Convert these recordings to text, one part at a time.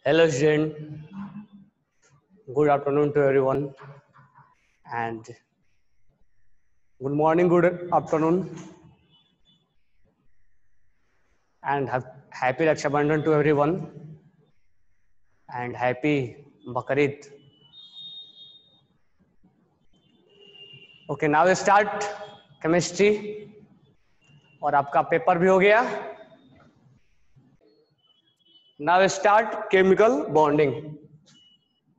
Hello, student. Good afternoon to everyone, and good morning, good afternoon, and happy Raksha Bandhan to everyone, and happy Bakrid. Okay, now we start chemistry, और आपका paper भी हो गया. Now we start chemical bonding.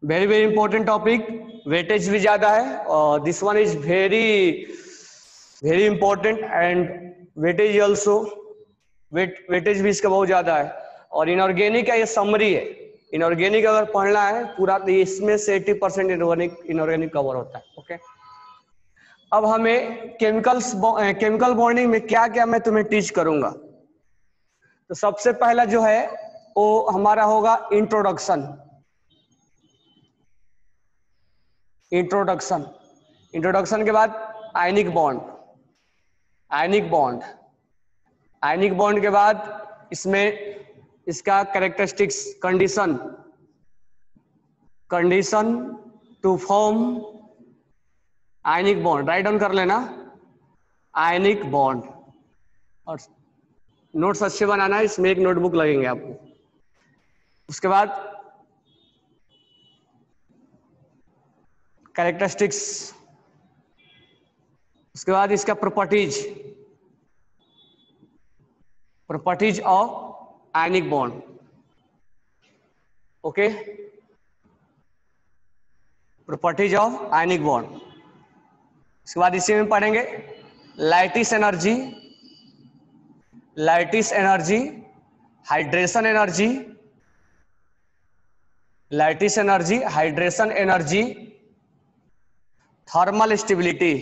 Very important topic. Weightage भी ज्यादा है और this one is very important and weightage also weightage भी इसका बहुत ज्यादा है. और इनऑर्गेनिक का ये समरी है. इनऑर्गेनिक अगर पढ़ना है पूरा तो इसमें से 80% इनऑर्गेनिक कवर होता है. ओके, अब हमें केमिकल बॉन्डिंग में क्या क्या मैं तुम्हें टीच करूंगा. तो सबसे पहला जो है वो हमारा होगा इंट्रोडक्शन के बाद आयनिक बॉन्ड के बाद इसमें इसका characteristics condition to form ionic bond. Write down कर लेना आयनिक बॉन्ड, और नोट्स अच्छे बनाना है. इसमें एक नोटबुक लगेंगे आपको. उसके बाद कैरेक्टरिस्टिक्स, उसके बाद इसका properties of ionic bond. Okay, properties of ionic bond. उसके बाद इसी में पढ़ेंगे lattice energy, hydration energy, thermal stability,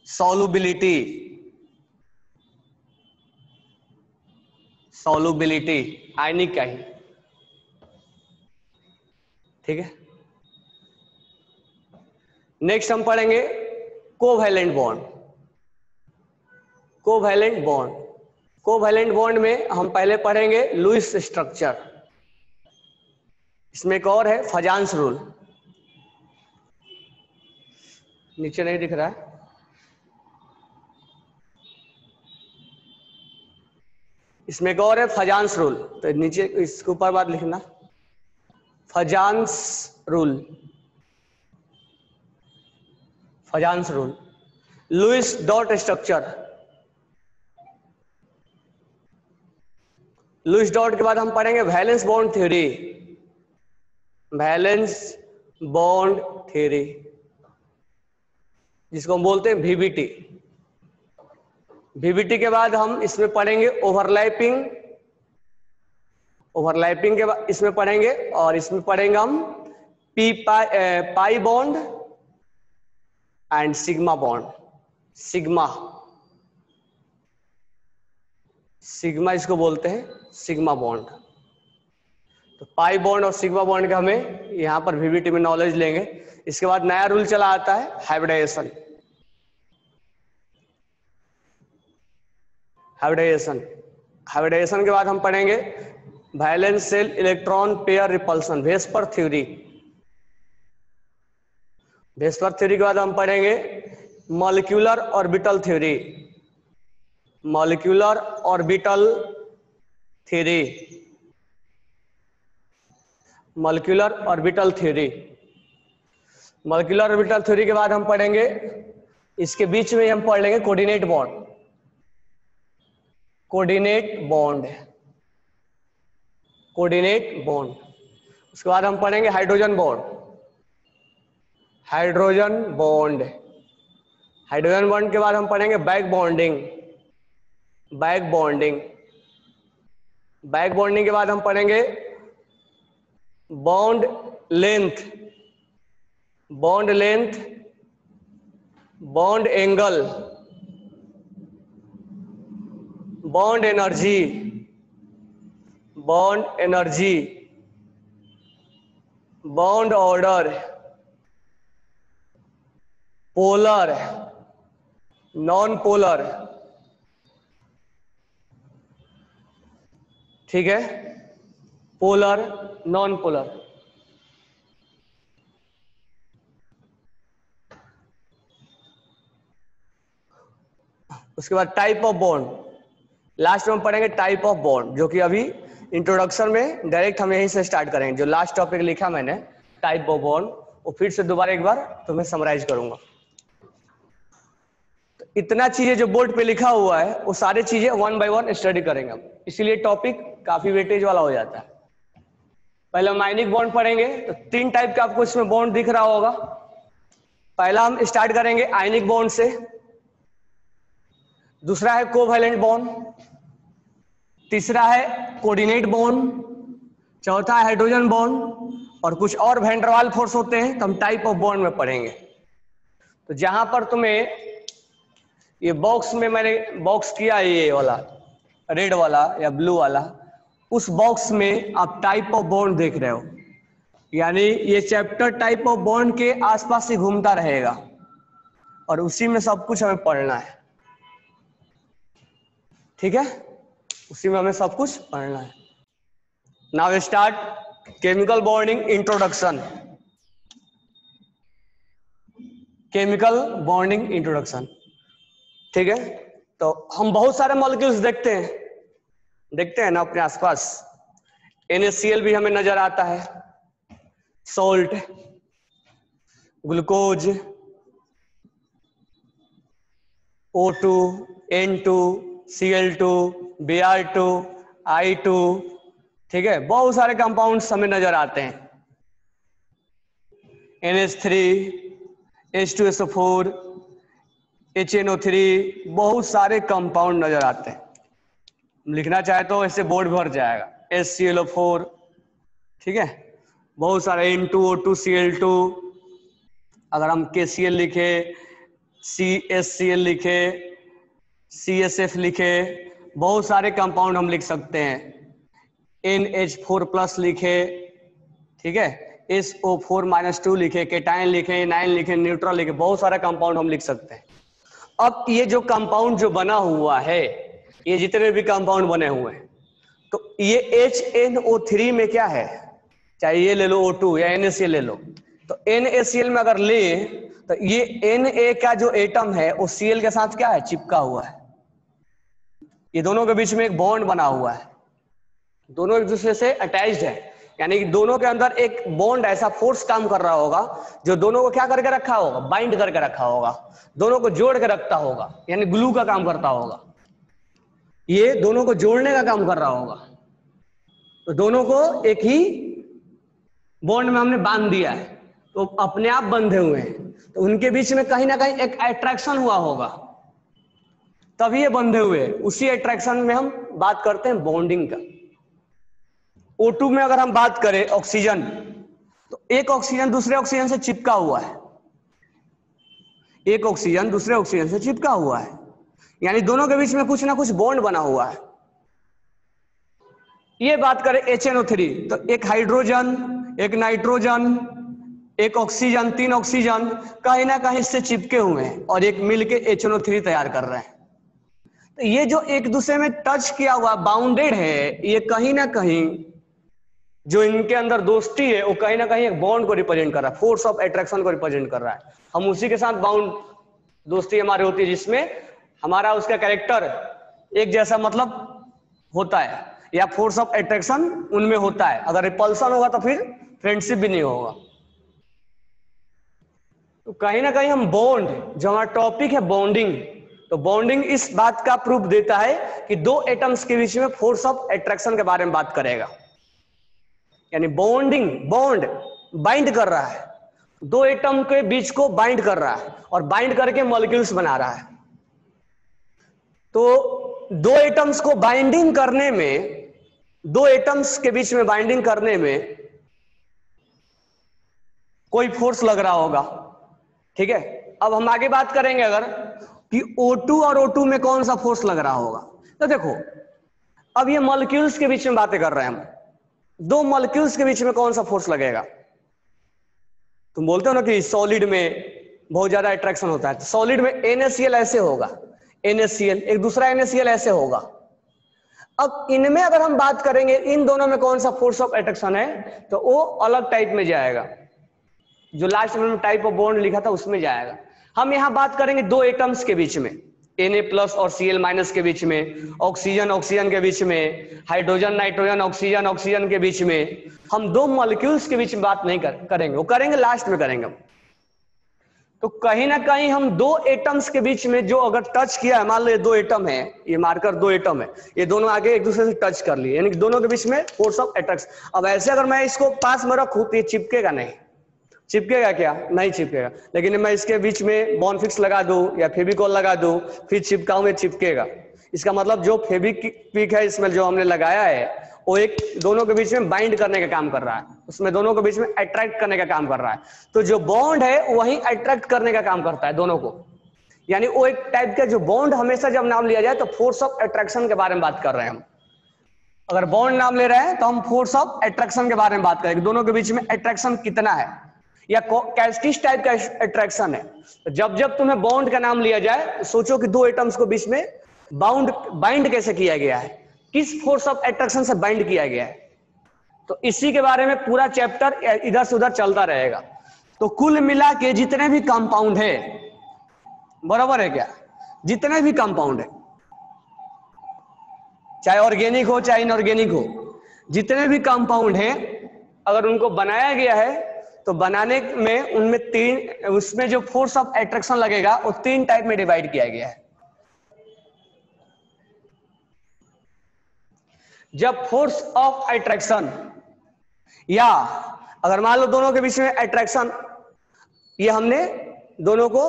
solubility ionic का ही. ठीक है. नेक्स्ट हम पढ़ेंगे कोवैलेंट बॉन्ड में हम पहले पढ़ेंगे लुईस स्ट्रक्चर. इसमें एक और है फजान्स रूल. नीचे नहीं दिख रहा है. इसमें एक और है फजान्स रूल. तो नीचे इसके ऊपर बात लिखना फजान्स रूल. लुईस डॉट के बाद हम पढ़ेंगे वैलेंस बॉन्ड थ्योरी, जिसको हम बोलते हैं VBT के बाद हम इसमें पढ़ेंगे ओवरलैपिंग के बाद इसमें पढ़ेंगे, और इसमें पढ़ेंगे हम pi bond and sigma bond. Sigma इसको बोलते हैं सिग्मा बॉन्ड. तो पाई बॉन्ड और सिग्मा बॉन्ड का हमें यहां पर VBT में नॉलेज लेंगे. इसके बाद नया रूल चला आता है हाइब्रिडाइजेशन के बाद हम पढ़ेंगे valence shell electron pair repulsion, VSEPR theory के बाद हम पढ़ेंगे मॉलिक्यूलर ऑर्बिटल थ्योरी के बाद हम पढ़ेंगे, इसके बीच में हम पढ़ लेंगे कोऑर्डिनेट बॉन्ड. उसके बाद हम पढ़ेंगे हाइड्रोजन बॉन्ड के बाद हम पढ़ेंगे बैक बॉन्डिंग के बाद हम पढ़ेंगे bond length, bond angle, bond energy, bond order, polar non polar, ठीक है, पोलर, नॉन पोलर। उसके बाद टाइप ऑफ बॉन्ड, लास्ट में हम पढ़ेंगे टाइप ऑफ बॉन्ड, जो कि अभी इंट्रोडक्शन में डायरेक्ट हम यहीं से स्टार्ट करेंगे। जो लास्ट टॉपिक लिखा मैंने टाइप ऑफ बॉन्ड, वो फिर से दोबारा एक बार तुम्हें समराइज करूंगा। तो इतना चीजें जो बोर्ड पे लिखा हुआ है वो सारी चीजें 1 बाय 1 स्टडी करेंगे हम, इसीलिए टॉपिक काफी वेटेज वाला हो जाता है। पहले हम आयनिक बॉन्ड पढ़ेंगे, तो 3 टाइप का आपको इसमें बॉन्ड दिख रहा होगा। पहला हम स्टार्ट करेंगे आयनिक बॉन्ड से, दूसरा है कोवैलेंट बॉन्ड, तीसरा है कोऑर्डिनेट बॉन्ड, चौथा है हाइड्रोजन बॉन्ड, और कुछ और वैन डर वाल्स फोर्स होते हैं, तो हम टाइप ऑफ बॉन्ड में पढ़ेंगे। तो जहां पर तुम्हें ये बॉक्स में मैंने बॉक्स किया है, ये वाला रेड वाला या ब्लू वाला, उस बॉक्स में आप टाइप ऑफ बॉन्ड देख रहे हो, यानी ये चैप्टर टाइप ऑफ बॉन्ड के आसपास ही घूमता रहेगा और उसी में सब कुछ हमें पढ़ना है, ठीक है, उसी में हमें सब कुछ पढ़ना है। Now start chemical bonding introduction. Chemical bonding introduction, ठीक है। तो हम बहुत सारे मॉलिक्यूल्स देखते हैं ना अपने आसपास। NaCl भी हमें नजर आता है, salt, glucose, O2, N2, Cl2, Br2, I2, ठीक है, बहुत सारे कंपाउंड्स हमें नजर आते हैं। NH3, H2SO4, HNO3, बहुत सारे कंपाउंड नजर आते हैं। लिखना चाहे तो ऐसे बोर्ड भर जाएगा। HClO4, ठीक है, बहुत सारे N2O2, Cl2, अगर हम KCl लिखे, CSCl लिखे, CSF लिखे, बहुत सारे कंपाउंड हम लिख सकते हैं। NH4+ लिखे, ठीक है, SO4-2 लिखे, केटाइन लिखे, एनाइन लिखे, न्यूट्रल लिखे, बहुत सारे कंपाउंड हम लिख सकते हैं। अब ये जो कंपाउंड जो बना हुआ है, ये जितने भी कंपाउंड बने हुए हैं, तो ये HNO3 में क्या है, चाहे ये ले लो O2 या NaCl ले लो, तो NaCl में अगर ले तो ये Na का जो एटम है वो Cl के साथ क्या है, चिपका हुआ है। ये दोनों के बीच में एक बॉन्ड बना हुआ है, दोनों एक दूसरे से अटैच्ड है, यानी कि दोनों के अंदर एक बॉन्ड ऐसा फोर्स काम कर रहा होगा जो दोनों को क्या करके रखा होगा, बाइंड करके रखा होगा, दोनों को जोड़ के रखता होगा, यानी ग्लू का काम करता होगा। ये दोनों को जोड़ने का काम कर रहा होगा, तो दोनों को एक ही बॉन्ड में हमने बांध दिया है, तो अपने आप बंधे हुए हैं, तो उनके बीच में कहीं ना कहीं एक अट्रैक्शन हुआ होगा, तभी ये बंधे हुए। उसी अट्रैक्शन में हम बात करते हैं बॉन्डिंग का। O2 में अगर हम बात करें ऑक्सीजन, तो एक ऑक्सीजन दूसरे ऑक्सीजन से चिपका हुआ है, एक ऑक्सीजन दूसरे ऑक्सीजन से चिपका हुआ है, यानी दोनों के बीच में कुछ ना कुछ बॉन्ड बना हुआ है। ये बात करें HNO3, तो एक हाइड्रोजन, एक नाइट्रोजन, एक ऑक्सीजन, 3 ऑक्सीजन कहीं ना कहीं से चिपके हुए हैं और एक मिलके HNO3 तैयार कर रहे हैं। तो ये जो एक दूसरे में टच किया हुआ बाउंडेड है, ये कहीं ना कहीं जो इनके अंदर दोस्ती है वो कहीं ना कहीं एक बॉन्ड को रिप्रेजेंट कर रहा है, फोर्स ऑफ अट्रैक्शन को रिप्रेजेंट कर रहा है। हम उसी के साथ बाउंड दोस्ती हमारी होती है, जिसमें हमारा उसका कैरेक्टर एक जैसा मतलब होता है, या फोर्स ऑफ अट्रैक्शन उनमें होता है। अगर रिपल्सन होगा तो फिर फ्रेंडशिप भी नहीं होगा। तो कहीं ना कहीं हम बॉन्ड, जो हमारा टॉपिक है बॉन्डिंग, तो बॉन्डिंग इस बात का प्रूफ देता है कि दो एटम्स के बीच में फोर्स ऑफ अट्रैक्शन के बारे में बात करेगा, यानी बॉन्डिंग, बॉन्ड बाइंड कर रहा है, दो एटम के बीच को बाइंड कर रहा है और बाइंड करके मॉलिक्यूल्स बना रहा है। तो दो एटम्स को बाइंडिंग करने में, दो एटम्स के बीच में बाइंडिंग करने में कोई फोर्स लग रहा होगा, ठीक है। अब हम आगे बात करेंगे अगर कि O2 और O2 में कौन सा फोर्स लग रहा होगा। तो देखो, अब ये मॉलिक्यूल्स के बीच में बातें कर रहे हैं हम, दो मॉलिक्यूल्स के बीच में कौन सा फोर्स लगेगा। तुम बोलते हो ना कि सॉलिड में बहुत ज्यादा अट्रैक्शन होता है। सॉलिड में NaCl ऐसे होगा, NaCl एक दूसरा NaCl ऐसे होगा। अब इनमें अगर हम बात करेंगे इन दोनों में कौन सा फोर्स ऑफ अट्रैक्शन है, तो वो अलग टाइप में जाएगा, जो लास्ट में टाइप ऑफ बॉन्ड लिखा था उसमें जाएगा। हम यहां बात करेंगे दो एटम्स के बीच में, Na+ और Cl- के बीच में, ऑक्सीजन ऑक्सीजन के बीच में, हाइड्रोजन नाइट्रोजन ऑक्सीजन ऑक्सीजन के बीच में। हम दो मॉलिक्यूल्स के बीच में बात नहीं करेंगे, वो करेंगे लास्ट में करेंगे। तो कहीं ना कहीं हम दो एटम्स के बीच में जो अगर टच किया है, मान लो ये दो एटम है, ये मार्कर दो एटम है, ये दोनों आगे एक दूसरे से टच कर लिए, यानी कि दोनों के बीच में फोर्स ऑफ अट्रैक्शन। अब ऐसे अगर मैं इसको पास में रखूं तो ये चिपकेगा नहीं, चिपकेगा क्या, नहीं चिपकेगा। लेकिन मैं इसके बीच में बॉन्ड फिक्स लगा दूं या फेविकॉल लगा दूं फिर चिपकाऊं, चिपकेगा। इसका मतलब जो फेविक्विक है इसमें जो हमने लगाया है वो एक दोनों के बीच में बाइंड करने का काम कर रहा है, उसमें दोनों के बीच में अट्रैक्ट करने का काम कर रहा है। तो जो बॉन्ड है वही अट्रैक्ट करने का काम करता है दोनों को, यानी वो एक टाइप का जो बॉन्ड, हमेशा जब नाम लिया जाए तो फोर्स ऑफ अट्रैक्शन के बारे में बात कर रहे हैं हम। अगर बॉन्ड नाम ले रहे हैं तो हम फोर्स ऑफ अट्रैक्शन के बारे में बात करेंगे, दोनों के बीच में अट्रैक्शन कितना है या किस टाइप का अट्रैक्शन है। जब जब तुम्हें बॉन्ड का नाम लिया जाए सोचो कि दो एटम्स को बीच में बाइंड कैसे किया गया है, किस फोर्स ऑफ अट्रैक्शन से बाइंड किया गया है। तो इसी के बारे में पूरा चैप्टर इधर से उधर चलता रहेगा। तो कुल मिला के जितने भी कंपाउंड है, बराबर है क्या, जितने भी कंपाउंड है, चाहे ऑर्गेनिक हो चाहे इनऑर्गेनिक हो, जितने भी कंपाउंड है अगर उनको बनाया गया है तो बनाने में उनमें तीन, उसमें जो फोर्स ऑफ अट्रैक्शन लगेगा वो तीन टाइप में डिवाइड किया गया है। जब फोर्स ऑफ अट्रैक्शन, या अगर मान लो दोनों के बीच में अट्रैक्शन, ये हमने दोनों को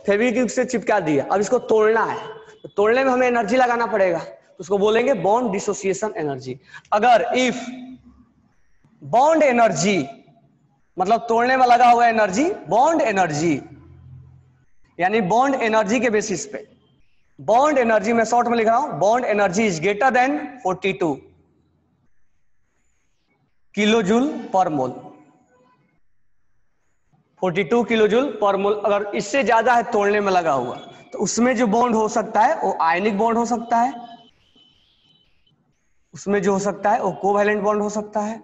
फेविक्विक से चिपका दिया, अब इसको तोड़ना है तो तोड़ने में हमें एनर्जी लगाना पड़ेगा, तो उसको बोलेंगे बॉन्ड डिसोसिएशन एनर्जी। अगर इफ बॉन्ड एनर्जी मतलब तोड़ने में लगा हुआ एनर्जी, बॉन्ड एनर्जी, यानी बॉन्ड एनर्जी के बेसिस पे, बॉन्ड एनर्जी में शॉर्ट में लिख रहा हूं, bond energy is greater than 42 kilo joule per mole, 42 kilo joule per मोल। अगर इससे ज्यादा है तोड़ने में लगा हुआ तो उसमें जो बॉन्ड हो सकता है वो आयनिक बॉन्ड हो सकता है, उसमें जो हो सकता है वो कोवैलेंट बॉन्ड हो सकता है,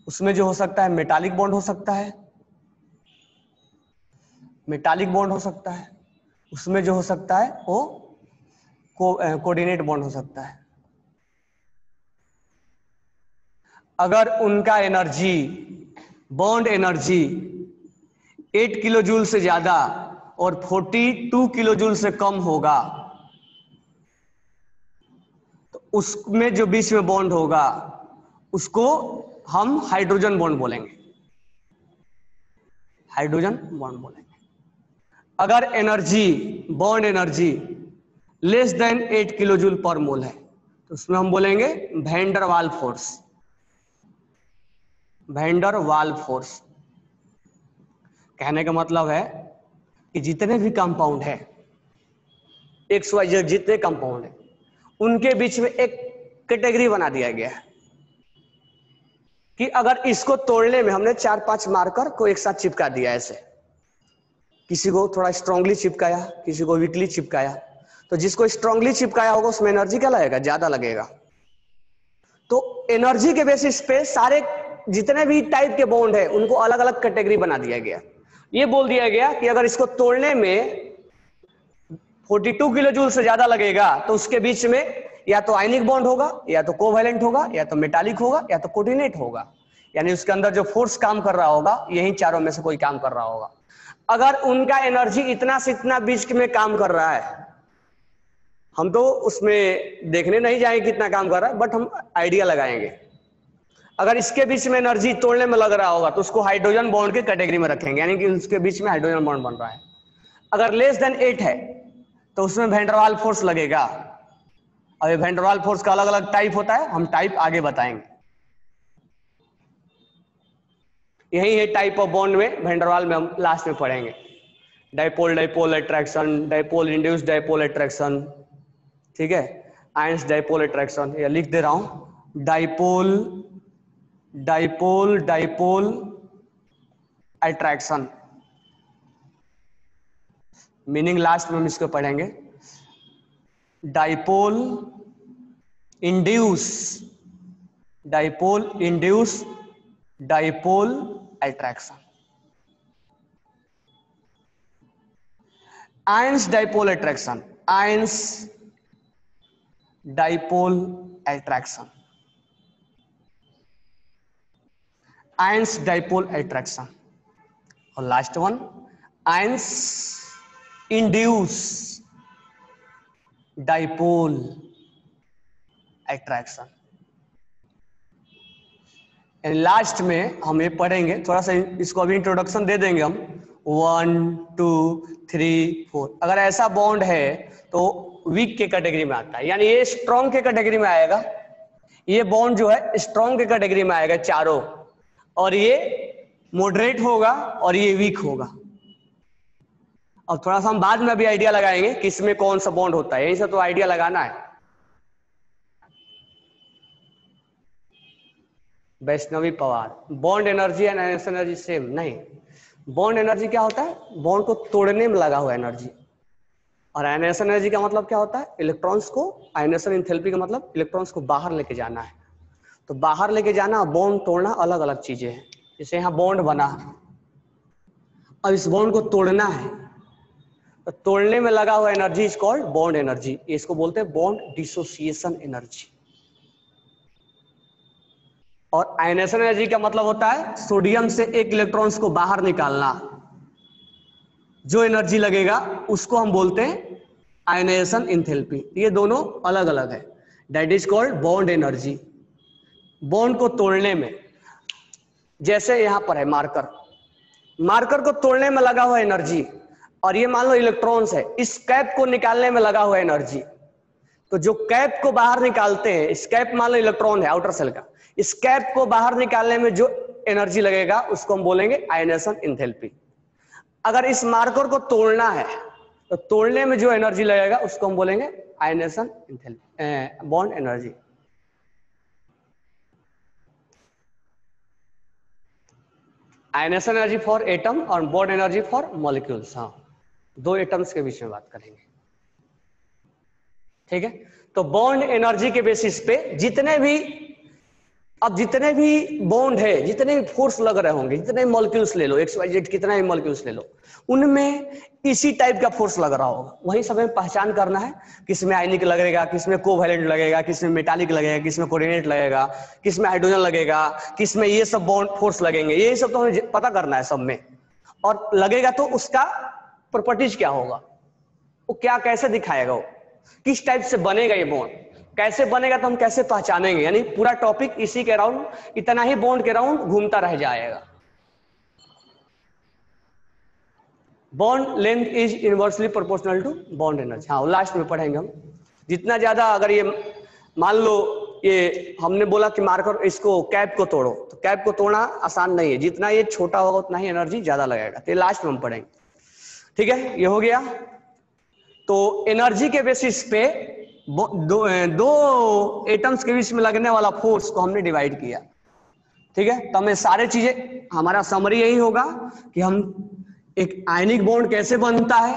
उसमें जो हो सकता है मेटालिक बॉन्ड हो सकता है, मेटालिक बॉन्ड हो सकता है, उसमें जो हो सकता है वो कोऑर्डिनेट बॉन्ड हो सकता है। अगर उनका energy, bond energy 8 kilo joule से ज्यादा और 42 किलो जूल से कम होगा तो उसमें जो बीच में बॉन्ड होगा उसको हम हाइड्रोजन बॉन्ड बोलेंगे, हाइड्रोजन बॉन्ड बोलेंगे। अगर energy, bond energy less than 8 kilo joule per mole है तो उसमें हम बोलेंगे वैन डर वाल फोर्स, वैन डर वाल फोर्स। कहने का मतलब है कि जितने भी कंपाउंड है, XYZ जितने कंपाउंड है उनके बीच में एक कैटेगरी बना दिया गया है कि अगर इसको तोड़ने में हमने 4-5 मार्कर को एक साथ चिपका दिया, ऐसे किसी को थोड़ा स्ट्रांगली चिपकाया, किसी को वीकली चिपकाया, तो जिसको स्ट्रांगली चिपकाया होगा उसमें एनर्जी क्या लगेगा, ज्यादा लगेगा। तो एनर्जी के बेसिस पे सारे जितने भी टाइप के बॉन्ड है उनको अलग अलग कैटेगरी बना दिया गया। ये बोल दिया गया कि अगर इसको तोड़ने में 42 किलो जूल से ज्यादा लगेगा तो उसके बीच में या तो आयनिक बॉन्ड होगा, या तो कोवैलेंट होगा, या तो मेटालिक होगा, या तो कोऑर्डिनेट होगा, यानी उसके अंदर जो फोर्स काम कर रहा होगा यही चारों में से कोई काम कर रहा होगा। अगर उनका एनर्जी इतना से इतना बीच में काम कर रहा है, हम तो उसमें देखने नहीं जाएंगे कितना काम कर रहा है, बट हम आइडिया लगाएंगे। अगर इसके बीच में एनर्जी तोड़ने में लग रहा होगा तो उसको हाइड्रोजन बॉन्ड के कैटेगरी में रखेंगे, यानी कि उसके बीच में हाइड्रोजन बॉन्ड बन रहा है। अगर लेस देन 8 है तो उसमें वैन डर वाल फोर्स लगेगा। अब ये वैन डर वाल फोर्स का अलग अलग टाइप होता है, हम टाइप आगे बताएंगे। यही है टाइप ऑफ बॉन्ड में, वैन डर वाल में हम लास्ट में पढ़ेंगे। Dipole dipole attraction, dipole induced dipole attraction, ठीक है, आयंस डाइपोल अट्रैक्शन, या लिख दे रहा हूं dipole dipole dipole attraction, meaning last में हम इसको पढ़ेंगे। Dipole induce dipole attraction. Ions dipole attraction, ions dipole attraction, ions dipole attraction. और last one ions induce dipole attraction. Last में हम ये पढ़ेंगे, थोड़ा सा इसको अभी इंट्रोडक्शन दे देंगे हम। 1 2 3 4 अगर ऐसा बॉन्ड है तो वीक के कैटेगरी में आता है, यानी ये स्ट्रॉन्ग के कैटेगरी में आएगा। ये बॉन्ड जो है स्ट्रॉन्ग के कैटेगरी में आएगा चारों, और ये मॉडरेट होगा और ये वीक होगा। अब थोड़ा सा हम बाद में अभी आइडिया लगाएंगे कि इसमें कौन सा बॉन्ड होता है, यही सब तो आइडिया लगाना है। Vaishnavi Pawar, bond energy and ionisation energy same नहीं। बॉन्ड एनर्जी क्या होता है? बॉन्ड को तोड़ने में लगा हुआ एनर्जी। और आयनेशन एनर्जी का मतलब क्या होता है? इलेक्ट्रॉन्स को, आयनेशन एंथैल्पी का मतलब इलेक्ट्रॉन्स को बाहर लेके जाना है। तो बाहर लेके जाना, बॉन्ड तोड़ना अलग अलग चीजें हैं। जैसे यहाँ बॉन्ड बना, अब इस बॉन्ड को तोड़ना है, तो तोड़ने में लगा हुआ energy is called bond energy. इसको बोलते हैं बॉन्ड डिसोसिएशन एनर्जी। और आयनेशन एनर्जी का मतलब होता है सोडियम से एक इलेक्ट्रॉन्स को बाहर निकालना। जो एनर्जी लगेगा उसको हम बोलते हैं आयनेशन एंथैल्पी। ये दोनों अलग अलग है। That is called bond energy. Bond को तोड़ने में, जैसे यहां पर है मार्कर, मार्कर को तोड़ने में लगा हुआ एनर्जी, और ये मान लो इलेक्ट्रॉन्स है, इस कैप को निकालने में लगा हुआ एनर्जी। तो जो कैप को बाहर निकालते हैं, इस कैप मान लो इलेक्ट्रॉन है आउटर सेल का, इस कैप को बाहर निकालने में जो एनर्जी लगेगा उसको हम बोलेंगे आयनेशन एंथैल्पी। अगर इस मार्कर को तोड़ना है तो तोड़ने में जो एनर्जी लगेगा उसको हम बोलेंगे ionisation enthalpy, bond energy. Ionisation energy for atom और बॉन्ड एनर्जी फॉर मॉलिक्यूल्स। हाँ, दो एटम्स के बीच में बात करेंगे, ठीक है। तो बॉन्ड एनर्जी के बेसिस पे जितने भी बॉन्ड है, जितने भी फोर्स लग रहे होंगे, जितने भी मॉलिक्यूल्स ले लो, XYZ कितना भी मॉलिक्यूल्स ले लो, उनमें इसी टाइप का फोर्स लग रहा होगा। वही सब हमें पहचान करना है, किसमें आयनिक लगेगा, किसमें कोवैलेंट लगेगा, किसमें मेटालिक लगेगा, किसमें कोऑर्डिनेट लगेगा, किसमें हाइड्रोजन लगेगा, किसमें ये सब बॉन्ड फोर्स लगेंगे। यही सब तो हमें पता करना है सब में। और लगेगा तो उसका प्रॉपर्टीज क्या होगा, वो क्या कैसे दिखाएगा, वो किस टाइप से बनेगा, ये बॉन्ड कैसे बनेगा, तो हम कैसे पहचानेंगे। यानी पूरा टॉपिक इसी के राउंड, इतना ही बॉन्ड के राउंड घूमता रह जाएगा। Bond length is inversely proportional to bond energy. हाँ, लास्ट में पढ़ेंगे हम। जितना ज्यादा, अगर ये मान लो ये हमने बोला कि मार्कर, इसको कैप को तोड़ो, तो कैप को तोड़ना आसान नहीं है। जितना ये छोटा होगा उतना ही एनर्जी ज्यादा लगेगा। तो ये लास्ट में हम पढ़ेंगे, ठीक है। ये हो गया। तो एनर्जी के बेसिस पे दो एटम्स के बीच में लगने वाला फोर्स को हमने डिवाइड किया, ठीक है। तो हमें सारे चीजें, हमारा समरी यही होगा कि हम एक आयनिक बॉन्ड कैसे बनता है,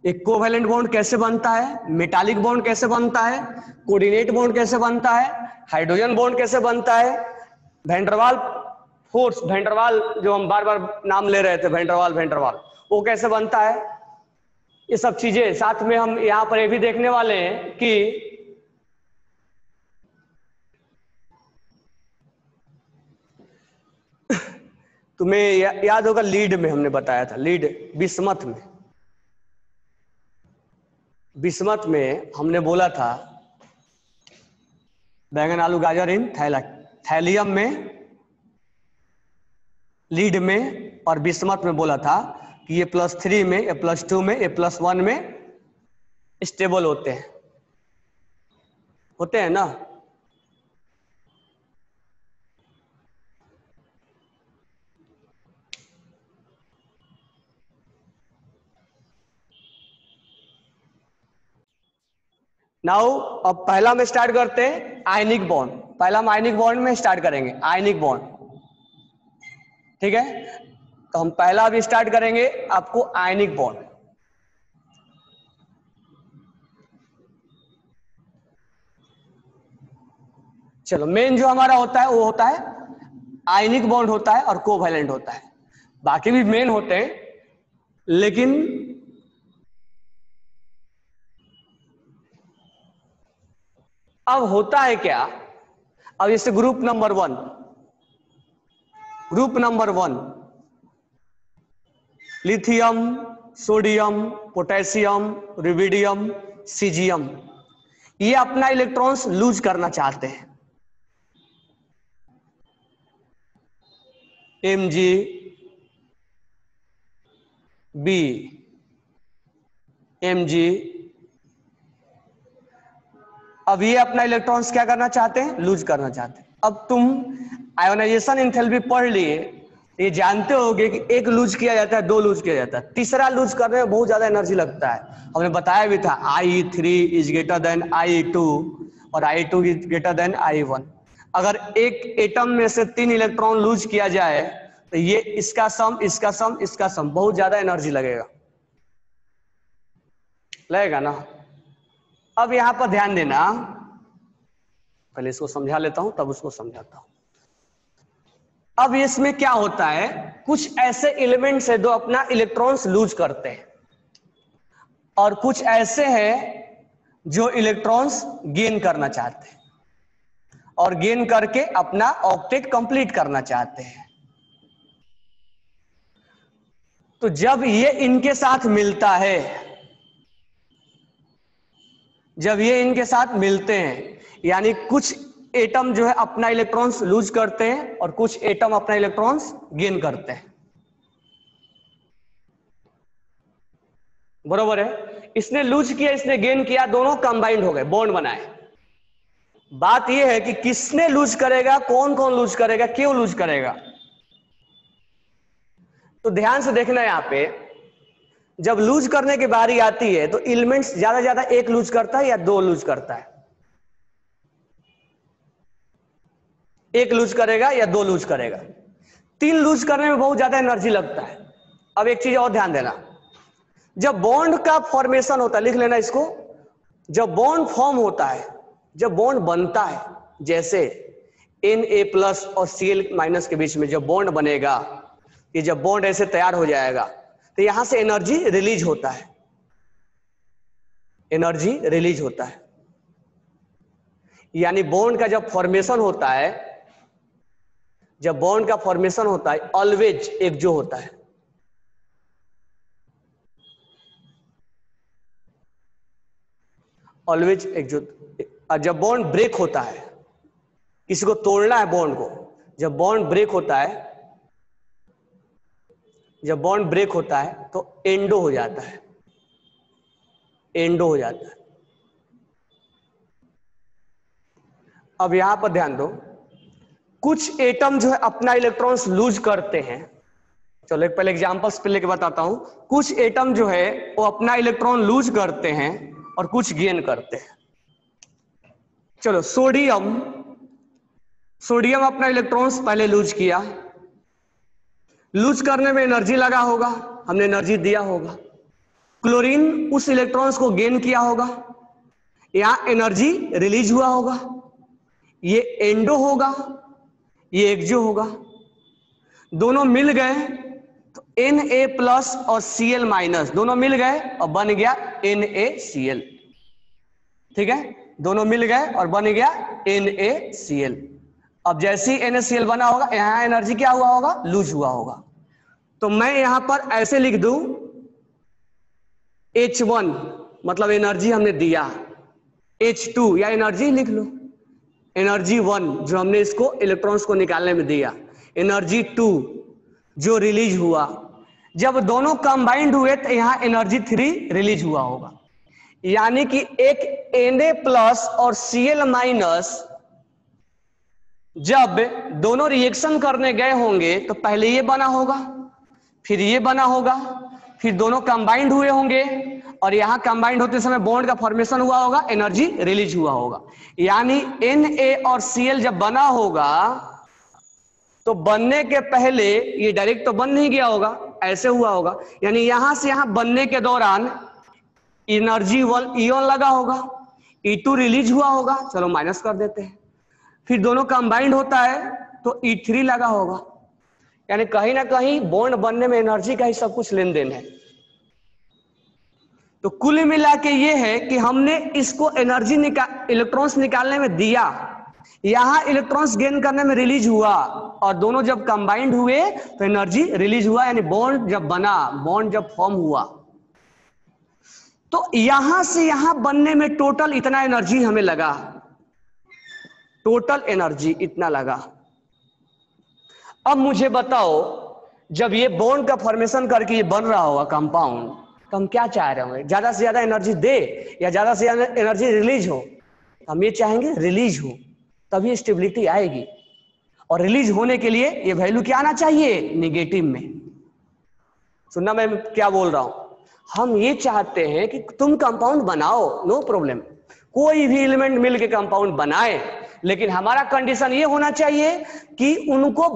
एक कोवैलेंट बॉन्ड कैसे बनता है, मेटालिक बॉन्ड कैसे बनता है, कोऑर्डिनेट बॉन्ड कैसे बनता है, हाइड्रोजन बॉन्ड कैसे बनता है, वैन-डर-वाल फोर्स, वैन-डर-वाल जो हम बार बार नाम ले रहे थे, वैन-डर-वाल वो कैसे बनता है। ये सब चीजें साथ में हम यहां पर ये भी देखने वाले हैं कि तुम्हें याद होगा लीड में हमने बताया था, लीड बिस्मथ में हमने बोला था बैंगन आलू गाजर इन थैलियम में, लीड में और बिस्मथ में बोला था कि ये +3 में, ये +2 में, ये +1 में स्टेबल होते हैं ना। नाउ अब पहला में स्टार्ट करते हैं आयनिक बॉन्ड। पहला हम आयनिक बॉन्ड में स्टार्ट करेंगे, आयनिक बॉन्ड, ठीक है। तो हम पहला भी स्टार्ट करेंगे आपको आयनिक बॉन्ड। चलो मेन जो हमारा होता है वो होता है आयनिक बॉन्ड होता है और कोवैलेंट होता है, बाकी भी मेन होते हैं, लेकिन अब होता है क्या, अब जैसे group number one lithium, sodium, potassium, rubidium, caesium, ये अपना इलेक्ट्रॉन्स लूज करना चाहते हैं। Mg, B, Mg, अब ये अपना इलेक्ट्रॉन्स क्या करना चाहते हैं, लूज करना चाहते हैं। अब तुम आयोनाइजेशन एंथैल्पी पढ़ लिए, ये जानते होगे कि एक लूज किया जाता है, दो लूज किया जाता है, तीसरा लूज करने में बहुत ज्यादा एनर्जी लगता है। हमने बताया भी था I3 is greater than I2 और I2 is greater than I1। अगर एक एटम में से 3 इलेक्ट्रॉन लूज किया जाए तो ये इसका सम, इसका सम, इसका सम, बहुत ज्यादा एनर्जी लगेगा ना। अब यहां पर ध्यान देना, पहले इसको समझा लेता हूं तब उसको समझाता हूं। अब इसमें क्या होता है, कुछ ऐसे एलिमेंट्स है जो अपना इलेक्ट्रॉन्स लूज करते हैं और कुछ ऐसे हैं जो इलेक्ट्रॉन्स गेन करना चाहते हैं और गेन करके अपना ऑक्टेट कंप्लीट करना चाहते हैं। तो जब ये इनके साथ मिलता है, जब ये इनके साथ मिलते हैं, यानी कुछ एटम जो है अपना इलेक्ट्रॉन्स लूज करते हैं और कुछ एटम अपना इलेक्ट्रॉन्स गेन करते हैं, बरोबर है। इसने लूज किया, इसने गेन किया, दोनों कंबाइंड हो गए, बॉन्ड बनाए। बात यह है कि किसने लूज करेगा, कौन कौन लूज करेगा, क्यों लूज करेगा। तो ध्यान से देखना, यहां पे जब लूज करने की बारी आती है तो एलिमेंट्स ज्यादा ज्यादा एक लूज करता है या दो लूज करता है, एक लूज करेगा या दो लूज करेगा। 3 लूज करने में बहुत ज्यादा एनर्जी लगता है। अब एक चीज और ध्यान देना, जब बॉन्ड का फॉर्मेशन होता है, लिख लेना इसको, जब बॉन्ड फॉर्म होता है, जब बॉन्ड बनता है, जैसे Na+ और Cl- के बीच में जब बॉन्ड बनेगा, ये जब बॉन्ड ऐसे तैयार हो जाएगा तो यहां से एनर्जी रिलीज होता है, एनर्जी रिलीज होता है। यानी बॉन्ड का जब फॉर्मेशन होता है, जब बॉन्ड का फॉर्मेशन होता है, ऑलवेज एक जो होता है, ऑलवेज एक जो। जब बॉन्ड ब्रेक होता है, किसी को तोड़ना है बॉन्ड को, जब बॉन्ड ब्रेक होता है, जब बॉन्ड ब्रेक होता है तो एंडो हो जाता है, एंडो हो जाता है। अब यहां पर ध्यान दो, कुछ एटम जो है अपना इलेक्ट्रॉन्स लूज करते हैं। चलो एक पहले एग्जांपल्स पे लेके बताता हूं। कुछ एटम जो है वो अपना इलेक्ट्रॉन लूज करते हैं और कुछ गेन करते हैं। चलो सोडियम, सोडियम अपना इलेक्ट्रॉन्स पहले लूज किया, लूज करने में एनर्जी लगा होगा, हमने एनर्जी दिया होगा। क्लोरीन उस इलेक्ट्रॉन्स को गेन किया होगा, यहां एनर्जी रिलीज हुआ होगा, ये एंडो होगा, ये एक्सो होगा, दोनों मिल गए तो Na+ और Cl- दोनों मिल गए और बन गया NaCl। ठीक है, दोनों मिल गए और बन गया NaCl। अब जैसे ही NaCl बना होगा, यहां एनर्जी क्या हुआ होगा, लूज हुआ होगा। तो मैं यहां पर ऐसे लिख दूं H1 मतलब एनर्जी हमने दिया, H2 या एनर्जी लिख लो, एनर्जी 1 जो हमने इसको इलेक्ट्रॉन्स को निकालने में दिया, एनर्जी 2 जो रिलीज हुआ। जब दोनों कंबाइंड हुए तो यहां एनर्जी 3 रिलीज हुआ होगा। यानी कि एक Na+ और Cl- जब दोनों रिएक्शन करने गए होंगे तो पहले ये बना होगा, फिर ये बना होगा, फिर दोनों कंबाइंड हुए होंगे और यहां कंबाइंड होते समय बॉन्ड का फॉर्मेशन हुआ होगा, एनर्जी रिलीज हुआ होगा। यानी Na और Cl जब बना होगा तो बनने के पहले ये डायरेक्ट तो बन नहीं गया होगा, ऐसे हुआ होगा। यानी यहां से यहां बनने के दौरान एनर्जी 1 इवन लगा होगा, E2 रिलीज हुआ होगा, चलो माइनस कर देते हैं। फिर दोनों कंबाइंड होता है तो E3 लगा होगा, यानी कहीं ना कहीं बॉन्ड बनने में एनर्जी का ही सब कुछ लेन देन है। तो कुल मिला के ये है कि हमने इसको एनर्जी इलेक्ट्रॉन्स निकालने में दिया, यहां इलेक्ट्रॉन्स गेन करने में रिलीज हुआ, और दोनों जब कंबाइंड हुए तो एनर्जी रिलीज हुआ, यानी बॉन्ड जब बना, बॉन्ड जब फॉर्म हुआ, तो यहां से यहां बनने में टोटल इतना एनर्जी हमें लगा, टोटल एनर्जी इतना लगा। अब मुझे बताओ, जब ये बॉन्ड का फॉर्मेशन करके ये बन रहा होगा कंपाउंड, तो हम क्या चाह रहे होंगे? ज्यादा से ज्यादा एनर्जी दे या ज्यादा से ज्यादा एनर्जी रिलीज हो? हम ये चाहेंगे रिलीज हो, तभी स्टेबिलिटी आएगी। और रिलीज होने के लिए ये वैल्यू क्या आना चाहिए? निगेटिव में। सुनना मैं क्या बोल रहा हूं? हम ये चाहते हैं कि तुम कंपाउंड बनाओ, नो प्रॉब्लम, कोई भी एलिमेंट मिलके कंपाउंड बनाए, लेकिन हमारा कंडीशन ये होना चाहिए कि उनको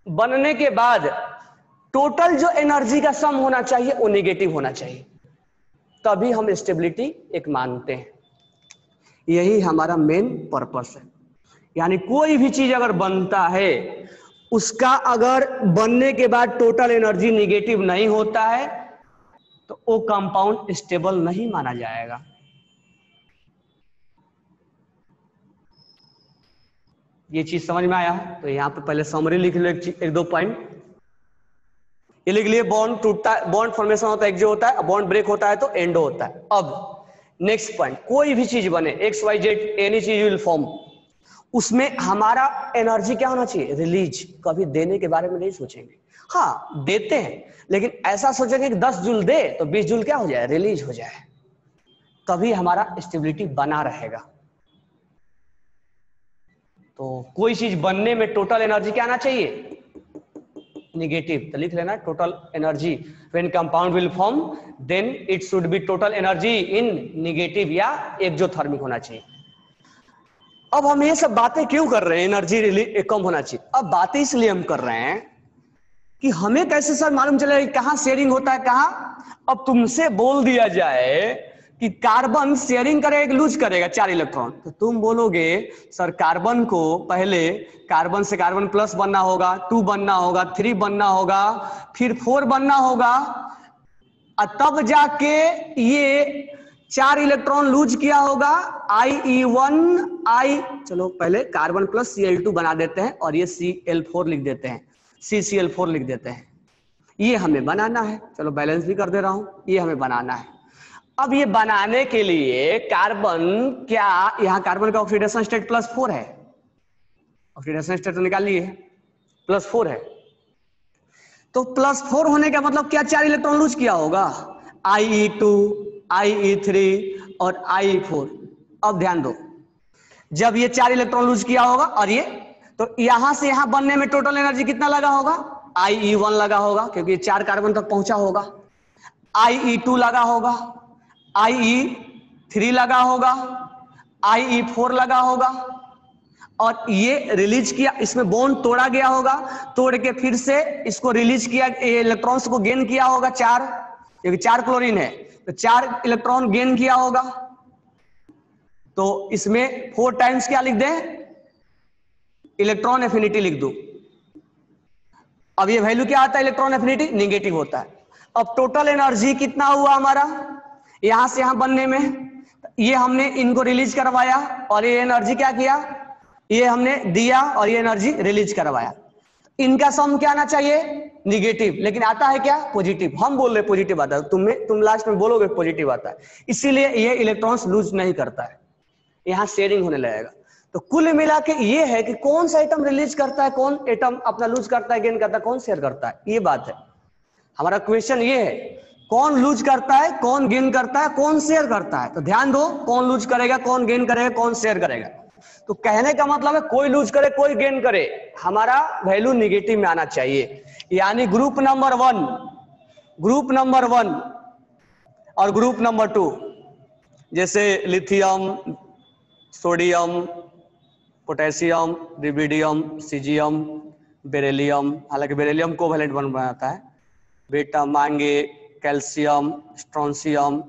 बनने के बाद टोटल जो एनर्जी का सम होना चाहिए वो निगेटिव होना चाहिए, तभी हम स्टेबिलिटी एक मानते हैं। यही हमारा मेन पर्पस है। यानी कोई भी चीज अगर बनता है, उसका अगर बनने के बाद टोटल एनर्जी निगेटिव नहीं होता है तो वो कंपाउंड स्टेबल नहीं माना जाएगा। ये चीज समझ में आया? तो यहां पे पहले समरी लिख लो, एक दो पॉइंट ये लिख लिए। बॉन्ड टूटता है, बॉन्ड फॉर्मेशन होता है एक जो होता है, बॉन्ड ब्रेक होता है तो एंडो होता है। अब नेक्स्ट पॉइंट, कोई भी चीज बने, एक्स वाई जेड एनी चीज विल फॉर्म, उसमें हमारा एनर्जी क्या होना चाहिए? रिलीज। कभी देने के बारे में नहीं सोचेंगे, हाँ देते हैं, लेकिन ऐसा सोचेंगे कि 10 जूल दे तो 20 जूल क्या हो जाए? रिलीज हो जाए, तभी हमारा स्टेबिलिटी बना रहेगा। तो कोई चीज बनने में टोटल एनर्जी क्या आना चाहिए? निगेटिव। तो लिख लेना total energy when compound will form then it should be total energy in negative, या एक्सोथर्मिक होना चाहिए। अब हम ये सब बातें क्यों कर रहे हैं? एनर्जी कम होना चाहिए। अब बातें इसलिए हम कर रहे हैं कि हमें कैसे सर मालूम चलेगा कहां शेयरिंग होता है कहां? अब तुमसे बोल दिया जाए कि कार्बन शेयरिंग करेगा, लूज करेगा 4 इलेक्ट्रॉन, तो तुम बोलोगे सर कार्बन को पहले कार्बन से कार्बन प्लस बनना होगा, 2 बनना होगा, 3 बनना होगा, फिर 4 बनना होगा, और तब जाके ये 4 इलेक्ट्रॉन लूज किया होगा। चलो पहले कार्बन प्लस Cl2 बना देते हैं और ये Cl4 लिख देते हैं, CCl4 लिख देते हैं। ये हमें बनाना है, चलो बैलेंस भी कर दे रहा हूं, ये हमें बनाना है। अब ये बनाने के लिए कार्बन क्या, यहां कार्बन का ऑक्सीडेशन स्टेट +4 है, ऑक्सीडेशन स्टेट तो निकाल लिए, +4 है, तो +4 होने का मतलब क्या? 4 इलेक्ट्रॉन लूज किया होगा, IE2, IE3 और IE4। अब ध्यान दो, जब ये 4 इलेक्ट्रॉन लूज किया होगा और ये, तो यहां से यहां बनने में टोटल एनर्जी कितना लगा होगा? IE1 लगा होगा क्योंकि ये 4 कार्बन तक पहुंचा होगा, IE2 लगा होगा, IE3 लगा होगा, IE4 लगा होगा, और ये रिलीज किया, इसमें बॉन्ड तोड़ा गया होगा, तोड़ के फिर से इसको रिलीज किया, इलेक्ट्रॉन्स को गेन किया होगा 4, क्योंकि 4 क्लोरीन है तो 4 इलेक्ट्रॉन गेन किया होगा। तो इसमें 4 टाइम्स क्या लिख दें? इलेक्ट्रॉन एफिनिटी लिख दो। अब ये वैल्यू क्या आता है? इलेक्ट्रॉन एफिनिटी निगेटिव होता है। अब टोटल एनर्जी कितना हुआ हमारा यहां से यहां बनने में? ये हमने इनको रिलीज करवाया और ये एनर्जी क्या किया? ये हमने दिया और ये एनर्जी रिलीज करवाया। इनका सम क्या आना चाहिए? निगेटिव, लेकिन आता है क्या? पॉजिटिव। हम बोल रहे पॉजिटिव आता है, तुम लास्ट में बोलोगे पॉजिटिव आता है, इसीलिए ये इलेक्ट्रॉन्स लूज नहीं करता है, यहां शेयरिंग होने लगेगा। तो कुल मिला के ये है कि कौन सा एटम रिलीज करता है, कौन एटम अपना लूज करता है, गेन करता है, कौन शेयर करता है, ये बात है। हमारा क्वेश्चन ये है, कौन लूज करता है, कौन गेन करता है, कौन शेयर करता है? तो ध्यान दो, कौन लूज करेगा, कौन गेन करेगा, कौन शेयर करेगा। तो कहने का मतलब है कोई लूज करे कोई गेन करे, हमारा वैल्यू निगेटिव में आना चाहिए। यानी ग्रुप नंबर 1 और ग्रुप नंबर 2, जैसे lithium, sodium, potassium, rubidium, caesium, beryllium, हालांकि बेरिलियम कोवैलेंट बॉन्ड बनाता है, बेटा मांगे, कैल्शियम, स्ट्रोंशियम,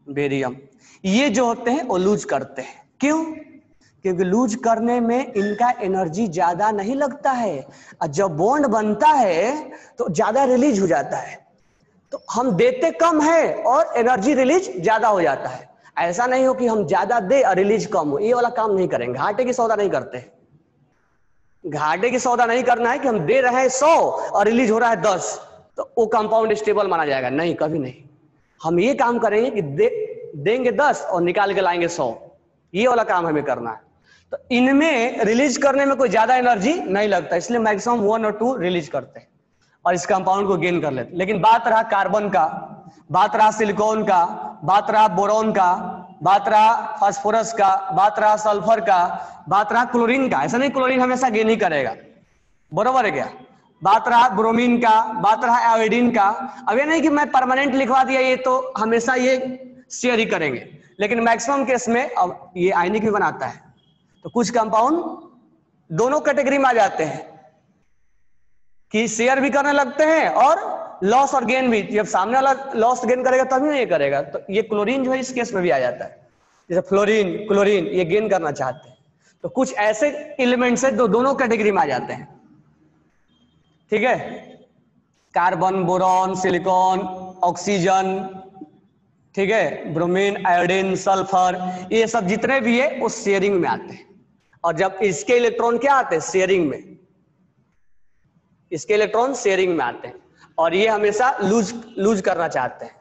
बेरियम, ये जो होते हैं वो लूज करते हैं। क्यों? क्योंकि लूज करने में इनका एनर्जी ज्यादा नहीं लगता है, और जब बॉन्ड बनता है तो ज्यादा रिलीज हो जाता है। तो हम देते कम है और एनर्जी रिलीज ज्यादा हो जाता है। ऐसा नहीं हो कि हम ज्यादा दे और रिलीज कम हो, ये वाला काम नहीं करेंगे, घाटे की सौदा नहीं करते। घाटे की सौदा नहीं करना है कि हम दे रहे हैं 100 और रिलीज हो रहा है 10, तो वो कंपाउंड स्टेबल माना जाएगा, नहीं, कभी नहीं। हम ये काम करेंगे कि देंगे 10 और निकाल के लाएंगे 100, ये वाला काम हमें करना है। तो इनमें रिलीज करने में कोई ज्यादा एनर्जी नहीं लगता, इसलिए मैक्सिमम 1 और 2 रिलीज करते हैं और इस कंपाउंड को गेन कर लेते। लेकिन बात रहा कार्बन का, बात रहा सिलिकॉन का, बात रहा बोरॉन का, बात रहा फास्फोरस का, बात रहा सल्फर का, बात रहा क्लोरीन का। ऐसा नहीं क्लोरीन हमेशा गेन ही करेगा, बरोबर है क्या? बात रहा ब्रोमीन का, बात रहा आयोडीन का। अब ये नहीं कि मैं परमानेंट लिखवा दिया ये तो हमेशा ये शेयर ही करेंगे, लेकिन मैक्सिमम केस में अब ये आयनिक भी बनाता है। तो कुछ कंपाउंड दोनों कैटेगरी में आ जाते हैं कि शेयर भी करने लगते हैं और लॉस और गेन भी। जब सामने वाला लॉस गेन करेगा तभी नहीं करेगा। तो ये क्लोरीन जो है इस केस में भी आ जाता है, जैसे फ्लोरीन, क्लोरीन, ये गेन करना चाहते हैं। तो कुछ ऐसे एलिमेंट्स है जो दोनों कैटेगरी में आ जाते हैं, ठीक है? कार्बन, बोरॉन, सिलिकॉन, ऑक्सीजन, ठीक है, ब्रोमीन, आयोडीन, सल्फर, ये सब जितने भी है वो शेयरिंग में आते हैं। और जब इसके इलेक्ट्रॉन क्या आते हैं? शेयरिंग में। इसके इलेक्ट्रॉन शेयरिंग में आते हैं और ये हमेशा लूज करना चाहते हैं।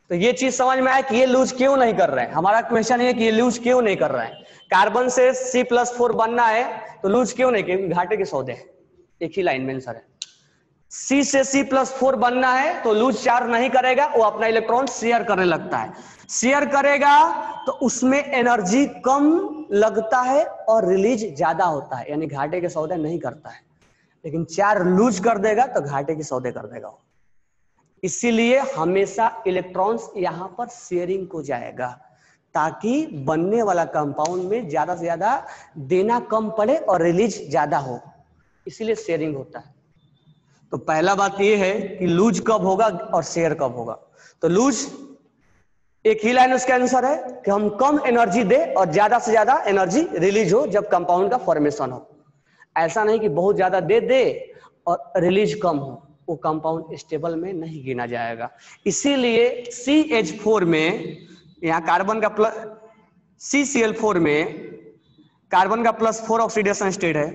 तो ये चीज समझ में आया कि ये लूज क्यों नहीं कर रहे हैं। हमारा क्वेश्चन है कि ये लूज क्यों नहीं कर रहे हैं। कार्बन से C+4 बनना है तो लूज क्यों नहीं? क्योंकि घाटे के सौदे हैं। एक ही लाइन में आंसर है। C से C+4 बनना है तो लूज चार्ज नहीं करेगा, वो अपना इलेक्ट्रॉन शेयर करने लगता है। शेयर करेगा तो उसमें एनर्जी कम लगता है और रिलीज ज्यादा होता है, यानी घाटे के सौदे नहीं करता है। लेकिन चार लूज कर देगा तो घाटे के सौदे कर देगा। इसीलिए हमेशा इलेक्ट्रॉन्स यहां पर शेयरिंग को जाएगा, ताकि बनने वाला कंपाउंड में ज्यादा से ज्यादा देना कम पड़े और रिलीज ज्यादा हो, इसीलिए शेयरिंग होता है। तो पहला बात यह है कि लूज कब होगा और शेयर कब होगा। तो लूज एक ही लाइन उसका आंसर है कि हम कम एनर्जी दे और ज्यादा से ज्यादा एनर्जी रिलीज हो जब कंपाउंड का फॉर्मेशन हो। ऐसा नहीं कि बहुत ज्यादा दे और रिलीज कम हो, वो कंपाउंड स्टेबल में नहीं गिना जाएगा। इसीलिए CH4 में यहाँ कार्बन का प्लस, CCl4 में कार्बन का +4 ऑक्सीडेशन स्टेट है,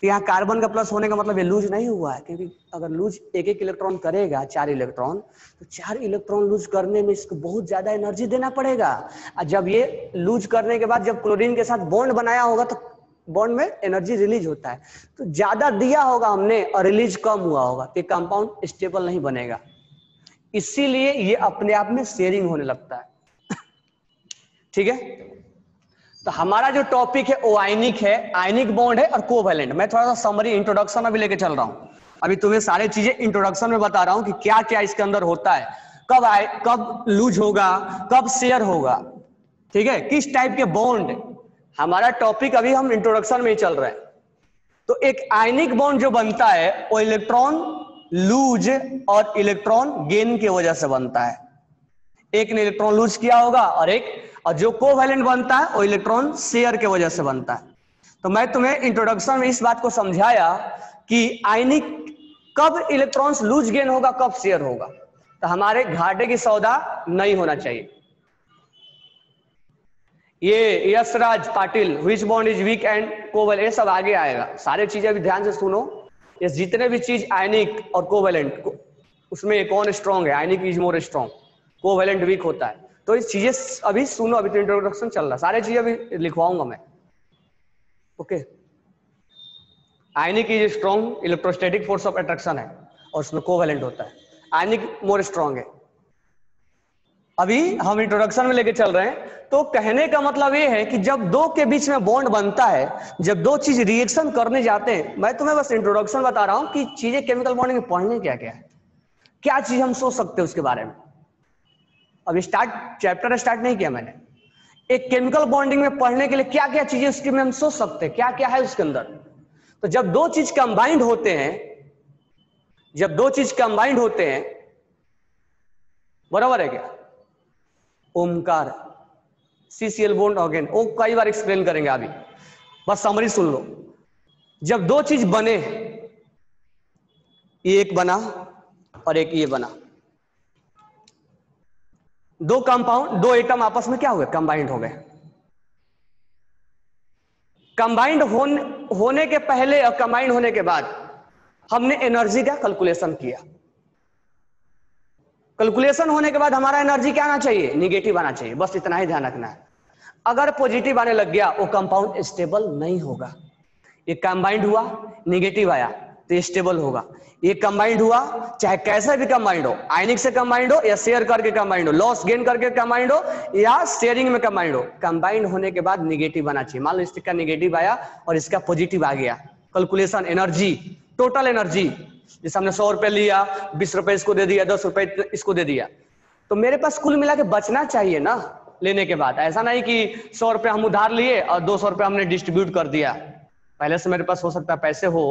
तो यहाँ कार्बन का प्लस होने का मतलब ये लूज नहीं हुआ है। क्योंकि अगर लूज एक एक इलेक्ट्रॉन करेगा 4 इलेक्ट्रॉन, तो 4 इलेक्ट्रॉन लूज करने में इसको बहुत ज्यादा एनर्जी देना पड़ेगा। और जब ये लूज करने के बाद जब क्लोरीन के साथ बॉन्ड बनाया होगा तो बॉन्ड में एनर्जी रिलीज होता है, तो ज्यादा दिया होगा हमने और रिलीज कम हुआ होगा, तो कंपाउंड स्टेबल नहीं बनेगा। इसीलिए ये अपने आप में शेयरिंग होने लगता है। ठीक है, तो हमारा जो टॉपिक है वो आयनिक है, आयनिक बॉन्ड है और कोवैलेंट। मैं थोड़ा सा समरी इंट्रोडक्शन अभी लेके चल रहा हूं। अभी तुम्हें सारी चीजें इंट्रोडक्शन में बता रहा हूं कि क्या क्या इसके अंदर होता है, कब लूज होगा, कब शेयर होगा, ठीक है, किस टाइप के बॉन्ड। हमारा टॉपिक अभी हम इंट्रोडक्शन में ही चल रहे हैं। तो एक आयनिक बॉन्ड जो बनता है वो इलेक्ट्रॉन लूज और इलेक्ट्रॉन गेन की वजह से बनता है। एक ने इलेक्ट्रॉन लूज किया होगा और जो कोवैलेंट बनता है वो इलेक्ट्रॉन शेयर की वजह से बनता है। तो मैं तुम्हें इंट्रोडक्शन में इस बात को समझाया कि आयनिक कब इलेक्ट्रॉन्स लूज गेन होगा, कब शेयर होगा। तो हमारे घाटे की सौदा नहीं होना चाहिए। ये Yashraj Patil, which bond is weak and covalent, ये सब आगे आएगा। सारे चीजें भी ध्यान से सुनो। ये जितने भी चीज आयनिक और कोवैलेंट, उसमें कौन स्ट्रॉन्ग है? Ionic is more strong, covalent weak होता है। तो ये चीजें अभी सुनो, अभी तो इंट्रोडक्शन चल रहा है, सारे चीजें अभी लिखवाऊंगा मैं। Okay, ionic is strong, electrostatic force of attraction है और उसमें कोवैलेंट होता है। आयनिक मोर स्ट्रॉन्ग है। अभी हम इंट्रोडक्शन में लेके चल रहे हैं। तो कहने का मतलब ये है कि जब दो के बीच में बॉन्ड बनता है, जब दो चीज रिएक्शन करने जाते हैं, मैं तुम्हें बस इंट्रोडक्शन बता रहा हूं कि चीजें केमिकल बॉन्डिंग में पढ़ने क्या क्या है, क्या चीज हम सोच सकते हैं उसके बारे में। अभी चैप्टर स्टार्ट नहीं किया मैंने। एक केमिकल बॉन्डिंग में पढ़ने के लिए क्या क्या चीजें उसके में हम सोच सकते हैं, क्या क्या है उसके अंदर। तो जब दो चीज कंबाइंड होते हैं, जब दो चीज कंबाइंड होते हैं, बराबर है क्या? ओमकार, CCl बॉन्ड अगेन, वो कई बार एक्सप्लेन करेंगे अभी। बस समरी सुन लो। जब दो चीज बने, ये एक बना और एक ये बना, दो कंपाउंड, दो एटम आपस में क्या हुए, कंबाइंड हो गए। कंबाइंड होने के पहले और कंबाइंड होने के बाद हमने एनर्जी का कैलकुलेशन किया। कैलकुलेशन होने के बाद हमारा एनर्जी क्या आना चाहिए, निगेटिव आना चाहिए, बस इतना ही ध्यान रखना है। अगर पॉजिटिव आने लग गया वो कंपाउंड स्टेबल नहीं होगा। ये कंबाइंड हुआ, निगेटिव आया तो ये स्टेबल होगा। ये कंबाइंड हुआ, चाहे कैसे भी कंबाइंड हो, आयनिक से कंबाइंड हो या शेयर करके कंबाइंड हो, लॉस गेन करके कंबाइंड हो या शेयरिंग में कंबाइंड हो, कंबाइंड होने के बाद निगेटिव आना चाहिए। मान लो इसका निगेटिव आया और इसका पॉजिटिव आ गया, कैलकुलेशन एनर्जी, टोटल एनर्जी, जैसे हमने 100 रुपए लिया, 20 रुपए इसको दे दिया, 10 रुपए इसको दे दिया, तो मेरे पास कुल मिला के बचना चाहिए ना लेने के बाद। ऐसा नहीं कि 100 रुपए हम उधार लिए और 200 रुपए हमने डिस्ट्रीब्यूट कर दिया। पहले से मेरे पास हो सकता है पैसे हो,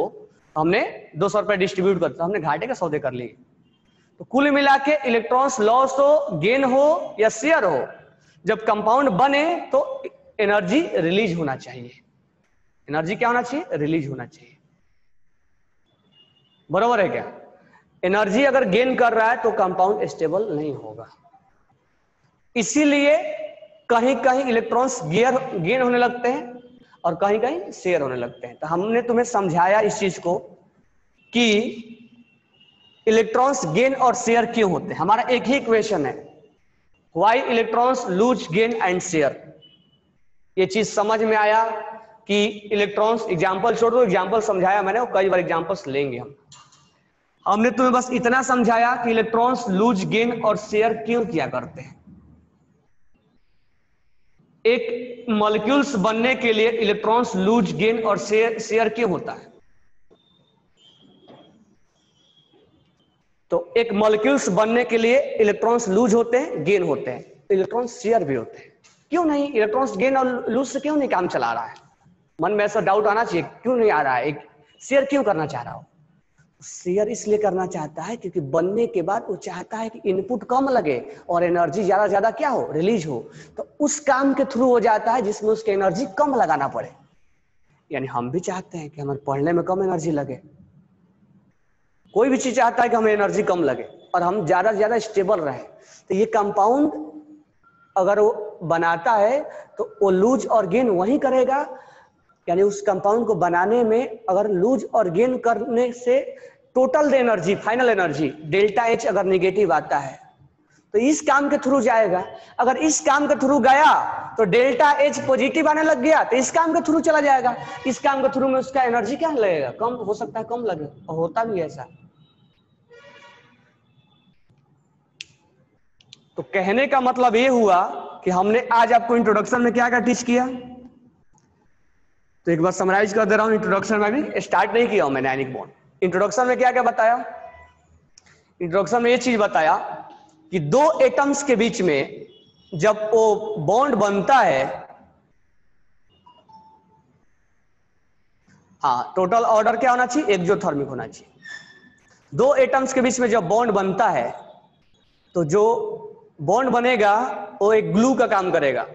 हमने 200 रुपए डिस्ट्रीब्यूट कर दिया, हमने घाटे के सौदे कर लिए। तो कुल मिला के इलेक्ट्रॉन्स लॉस हो, गेन हो या शेयर हो, जब कंपाउंड बने तो एनर्जी रिलीज होना चाहिए। एनर्जी क्या होना चाहिए, रिलीज होना चाहिए। बरोबर है क्या? एनर्जी अगर गेन कर रहा है तो कंपाउंड स्टेबल नहीं होगा। इसीलिए कहीं कहीं इलेक्ट्रॉन्स गेन होने लगते हैं और कहीं कहीं शेयर होने लगते हैं। तो हमने तुम्हें समझाया इस चीज को कि इलेक्ट्रॉन्स गेन और शेयर क्यों होते हैं। हमारा एक ही इक्वेशन है, why electrons loose gain and share. ये चीज समझ में आया कि इलेक्ट्रॉन्स, एग्जांपल छोड़ दो, एग्जांपल समझाया मैंने, और कई बार एग्जांपल्स लेंगे हम। हमने तुम्हें बस इतना समझाया कि इलेक्ट्रॉन्स लूज गेन और शेयर क्यों किया करते हैं। एक मॉलिक्यूल्स बनने के लिए इलेक्ट्रॉन्स लूज गेन और शेयर क्यों होता है। तो एक मॉलिक्यूल्स बनने के लिए इलेक्ट्रॉन्स लूज होते हैं, गेन होते हैं, इलेक्ट्रॉन्स शेयर भी होते हैं। क्यों नहीं, इलेक्ट्रॉन्स गेन और लूज से क्यों नहीं काम चला रहा है? मन में ऐसा डाउट आना चाहिए, क्यों नहीं आ रहा है, एक शेयर क्यों करना चाह रहा हो? शेयर इसलिए करना चाहता है क्योंकि बनने के बाद वो चाहता है कि इनपुट कम लगे और एनर्जी ज्यादा ज्यादा क्या हो, रिलीज हो। तो उस काम के थ्रू हो जाता है जिसमें उसकी एनर्जी कम लगाना पड़े। यानी हम भी चाहते हैं कि हमारे पढ़ने में कम एनर्जी लगे, कोई भी चीज चाहता है कि हमें एनर्जी कम लगे और हम ज्यादा से ज्यादा स्टेबल रहे। तो ये कंपाउंड अगर वो बनाता है तो वो लूज और गेन वही करेगा। यानी उस कंपाउंड को बनाने में अगर लूज और गेन करने से total energy, final energy delta H अगर निगेटिव आता है तो इस काम के थ्रू जाएगा। अगर इस काम के थ्रू गया तो डेल्टा एच पॉजिटिव आने लग गया तो इस काम के थ्रू चला जाएगा। इस काम के थ्रू में उसका एनर्जी क्या लगेगा, कम हो सकता है, कम लगे, और होता भी ऐसा। तो कहने का मतलब ये हुआ कि हमने आज आपको इंट्रोडक्शन में क्या क्या टीच किया। तो एक बार समराइज कर दे रहा हूं, इंट्रोडक्शन में भी स्टार्ट नहीं किया हूं मैंने आयनिक बॉन्ड। इंट्रोडक्शन में क्या क्या बताया? इंट्रोडक्शन में ये चीज बताया कि दो एटम्स के बीच में जब वो बॉन्ड बनता है, हाँ, टोटल ऑर्डर क्या होना चाहिए, एक्सोथर्मिक होना चाहिए। दो एटम्स के बीच में जब बॉन्ड बनता है तो जो बॉन्ड बनेगा वो एक ग्लू का काम करेगा,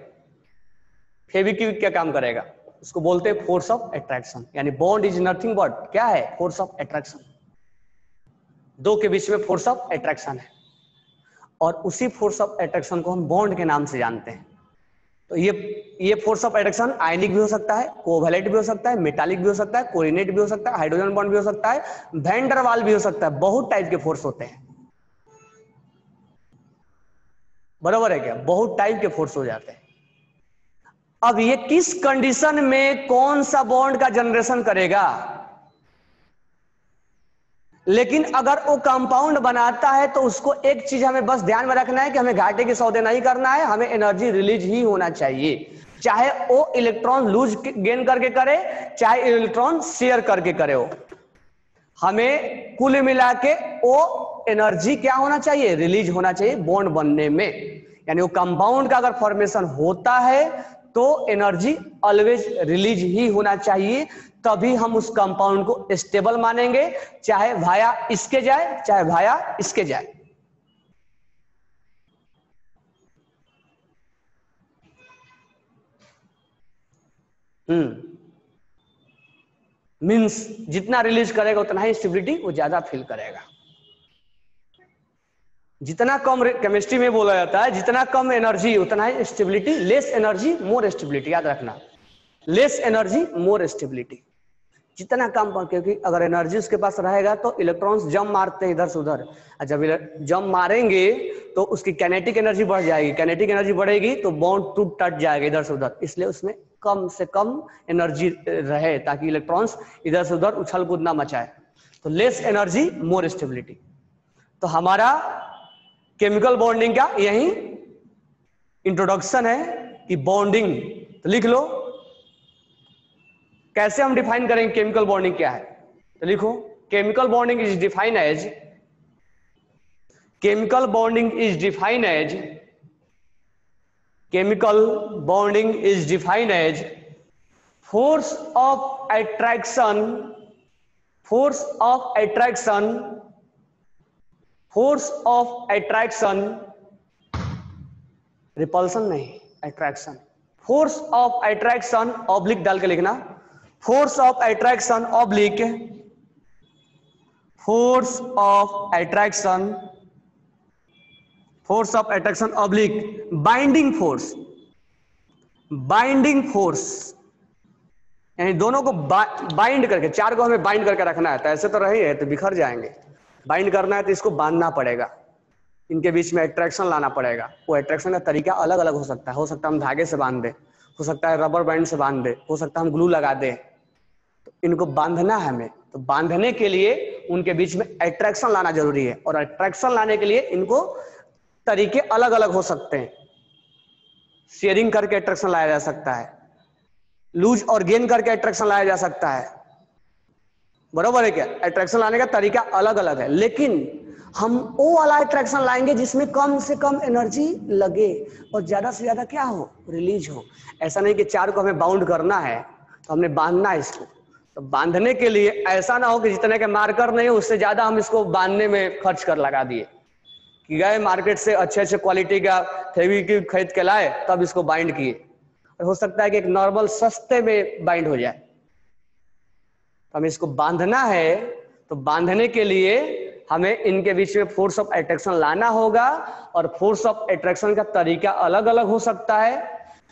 फेविक्विक का काम करेगा। उसको बोलते हैं फोर्स ऑफ अट्रैक्शन। यानी बॉन्ड इज नथिंग बट क्या है, फोर्स ऑफ अट्रैक्शन। दो के बीच में फोर्स ऑफ अट्रैक्शन है और उसी फोर्स ऑफ अट्रैक्शन को हम बॉन्ड के नाम से जानते हैं। तो ये फोर्स ऑफ अट्रैक्शन आयनिक भी हो सकता है, कोवैलेंट भी हो सकता है, मेटालिक भी हो सकता है, कोऑर्डिनेट भी हो सकता है, हाइड्रोजन बॉन्ड भी हो सकता है, वैन डर वाल भी हो सकता है। बहुत टाइप के फोर्स होते हैं। बराबर है क्या? बहुत टाइप के फोर्स हो जाते हैं। अब ये किस कंडीशन में कौन सा बॉन्ड का जनरेशन करेगा? लेकिन अगर वो कंपाउंड बनाता है तो उसको एक चीज हमें बस ध्यान में रखना है कि हमें घाटे के सौदे नहीं करना है, हमें एनर्जी रिलीज ही होना चाहिए। चाहे वो इलेक्ट्रॉन लूज गेन करके करे, चाहे इलेक्ट्रॉन शेयर करके करे हो, हमें कुल मिला के वो एनर्जी क्या होना चाहिए, रिलीज होना चाहिए बॉन्ड बनने में। यानी वो कंपाउंड का अगर फॉर्मेशन होता है तो एनर्जी ऑलवेज रिलीज ही होना चाहिए, तभी हम उस कंपाउंड को स्टेबल मानेंगे, चाहे भाया इसके जाए चाहे भाया इसके जाए। मीन्स जितना रिलीज करेगा उतना ही स्टेबिलिटी वो ज्यादा फील करेगा। जितना कम, केमिस्ट्री में बोला जाता है जितना कम एनर्जी उतना ही stability, less energy more stability, याद रखना, लेस एनर्जी मोर स्टेबिलिटी। जितना कम, क्योंकि अगर एनर्जी उसके पास रहेगा तो इलेक्ट्रॉन्स जंप मारते हैं इधर से उधर, और जब जंप मारेंगे तो उसकी काइनेटिक एनर्जी बढ़ जाएगी, काइनेटिक एनर्जी बढ़ेगी तो बॉन्ड टूट टट जाएगा इधर से उधर, इसलिए उसमें कम से कम एनर्जी रहे ताकि इलेक्ट्रॉन्स इधर से उधर उछल कूद ना मचाए। तो लेस एनर्जी मोर स्टेबिलिटी। तो हमारा केमिकल बॉन्डिंग का यही इंट्रोडक्शन है कि बॉन्डिंग, तो लिख लो कैसे हम डिफाइन करेंगे केमिकल बॉन्डिंग क्या है। तो लिखो chemical bonding is defined as, chemical bonding is defined as, chemical bonding is defined as force of attraction, force of attraction, force of attraction, repulsion नहीं, attraction, force of attraction oblique डाल के लिखना, force of attraction oblique, force of attraction, force of attraction oblique binding force, binding force, यानी दोनों को bind करके, चार को हमें बाइंड करके रखना है। तो ऐसे तो रही है तो बिखर जाएंगे, बाइंड करना है तो इसको बांधना पड़ेगा, इनके बीच में अट्रैक्शन लाना पड़ेगा। वो अट्रैक्शन का तरीका अलग अलग हो सकता है हम धागे से बांध दे, हो सकता है रबर बैंड से बांध दे, हो सकता है हम ग्लू लगा दे। तो इनको बांधना है हमें, तो बांधने के लिए उनके बीच में अट्रैक्शन लाना जरूरी है, और अट्रैक्शन लाने के लिए इनको तरीके अलग अलग हो सकते हैं। शेयरिंग करके अट्रैक्शन लाया जा सकता है, लूज और गेन करके अट्रैक्शन लाया जा सकता है, बरोबर है क्या? अट्रैक्शन लाने का तरीका अलग अलग है, लेकिन हम वो वाला अट्रैक्शन लाएंगे जिसमें कम से कम एनर्जी लगे और ज्यादा से ज्यादा क्या हो, रिलीज हो। ऐसा नहीं कि चार को हमें बाउंड करना है तो हमने बांधना है इसको। तो बांधने के लिए ऐसा ना हो कि जितने के मार्कर नहीं हो उससे ज्यादा हम इसको बांधने में खर्च कर लगा दिए, कि गए मार्केट से अच्छे अच्छे क्वालिटी का फेविक्विक खरीद के लाए तब इसको बाइंड किए। हो सकता है कि एक नॉर्मल सस्ते में बाइंड हो जाए। तो हमें इसको बांधना है, तो बांधने के लिए हमें इनके बीच में फोर्स ऑफ अट्रैक्शन लाना होगा, और फोर्स ऑफ अट्रैक्शन का तरीका अलग अलग हो सकता है।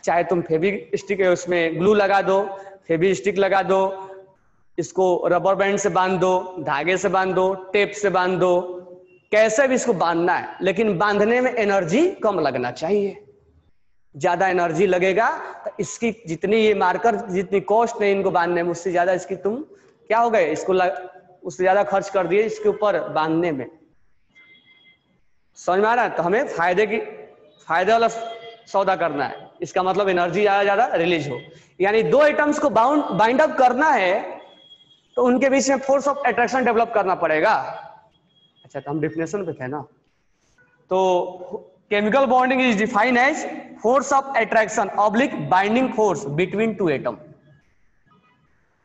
चाहे तुम फेविक स्टिक उसमें ग्लू लगा दो, फेविक स्टिक लगा दो, इसको रबर बैंड से बांध दो, धागे से बांध दो, टेप से बांध दो, कैसे भी इसको बांधना है, लेकिन बांधने में एनर्जी कम लगना चाहिए। ज्यादा एनर्जी लगेगा तो इसकी जितनी ये मार्कर जितनी कॉस्ट है इनको बांधने में, उससे ज्यादा इसकी तुम क्या हो गए, इसको उससे ज्यादा खर्च कर दिए इसके ऊपर बांधने में। समझ में आ रहा है? तो हमें फायदे वाला सौदा करना है। इसका मतलब एनर्जी ज्यादा रिलीज हो, यानी दो आइटम्स को बाइंड अप करना है तो उनके बीच में फोर्स ऑफ अट्रैक्शन डेवलप करना पड़ेगा। अच्छा, तो हम डिफिनेशन पे थे ना। तो chemical bonding is defined as force of attraction oblique binding force between two atom,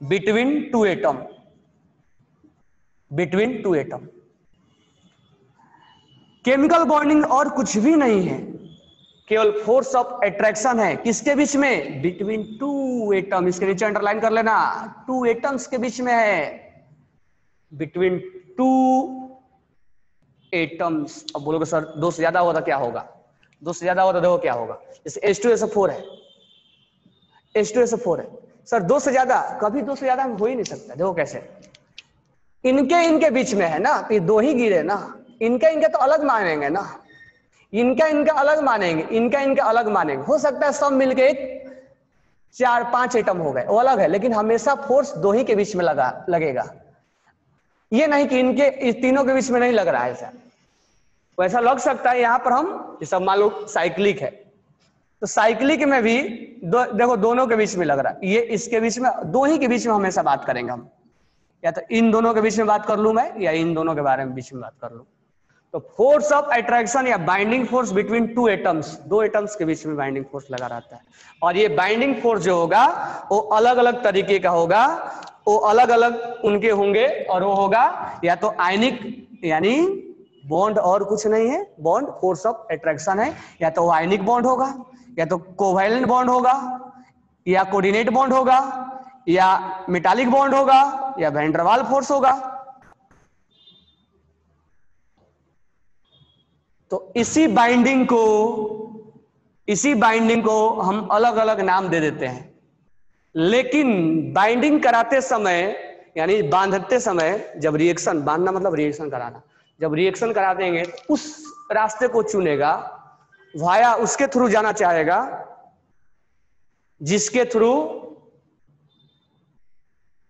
between two atom, between two atom. Chemical bonding और कुछ भी नहीं है, केवल फोर्स ऑफ अट्रैक्शन है। किसके बीच में? Between two atom. इसके नीचे अंडरलाइन कर लेना, टू एटम्स के बीच में है, बिटवीन टू एटम्स। अब बोलोगे सर दो से ज्यादा होता क्या होगा? दो से ज्यादा होता देखो क्या होगा, जैसे H2SO4 है, H2SO4 है सर, दो से ज्यादा कभी दो से ज्यादा हो ही नहीं सकता। देखो कैसे, इनके बीच में है ना, तो ये दो ही गिरे ना, इनके तो अलग मानेंगे ना, इनका अलग मानेंगे, इनका अलग मानेंगे। हो सकता है सब मिलके एक 4-5 एटम हो गए, वो अलग है, लेकिन हमेशा फोर्स दो ही के बीच में लगेगा। ये नहीं कि इनके इस तीनों के बीच में नहीं लग रहा है, ऐसा वैसा लग सकता है। यहां पर हम ये सब मान लो साइक्लिक है, तो साइक्लिक में भी देखो दोनों के बीच में लग रहा है, ये इसके बीच में, दो ही के बीच में हमेशा बात करेंगे हम, या तो इन दोनों के बीच में बात कर लूं मैं, या इन दोनों के बारे में बीच में बात कर लूं। तो फोर्स ऑफ अट्रैक्शन या binding force between two atoms, दो एटम्स के बीच में बाइंडिंग फोर्स लगा रहता है। और ये बाइंडिंग फोर्स जो होगा वो अलग अलग तरीके का होगा, वो अलग अलग उनके होंगे, और वो होगा या तो आयनिक यानी बॉन्ड और कुछ नहीं है, बॉन्ड फोर्स ऑफ अट्रैक्शन है, या तो आयनिक बॉन्ड होगा, या तो कोवैलेंट बॉन्ड होगा, या कोऑर्डिनेट बॉन्ड होगा, या मेटालिक बॉन्ड होगा या वैन डर वाल फोर्स होगा। तो इसी बाइंडिंग को हम अलग अलग नाम दे देते हैं, लेकिन बाइंडिंग कराते समय यानी बांधते समय जब रिएक्शन, बांधना मतलब रिएक्शन कराना, जब रिएक्शन करा देंगे उस रास्ते को चुनेगा, वाया उसके थ्रू जाना चाहेगा जिसके थ्रू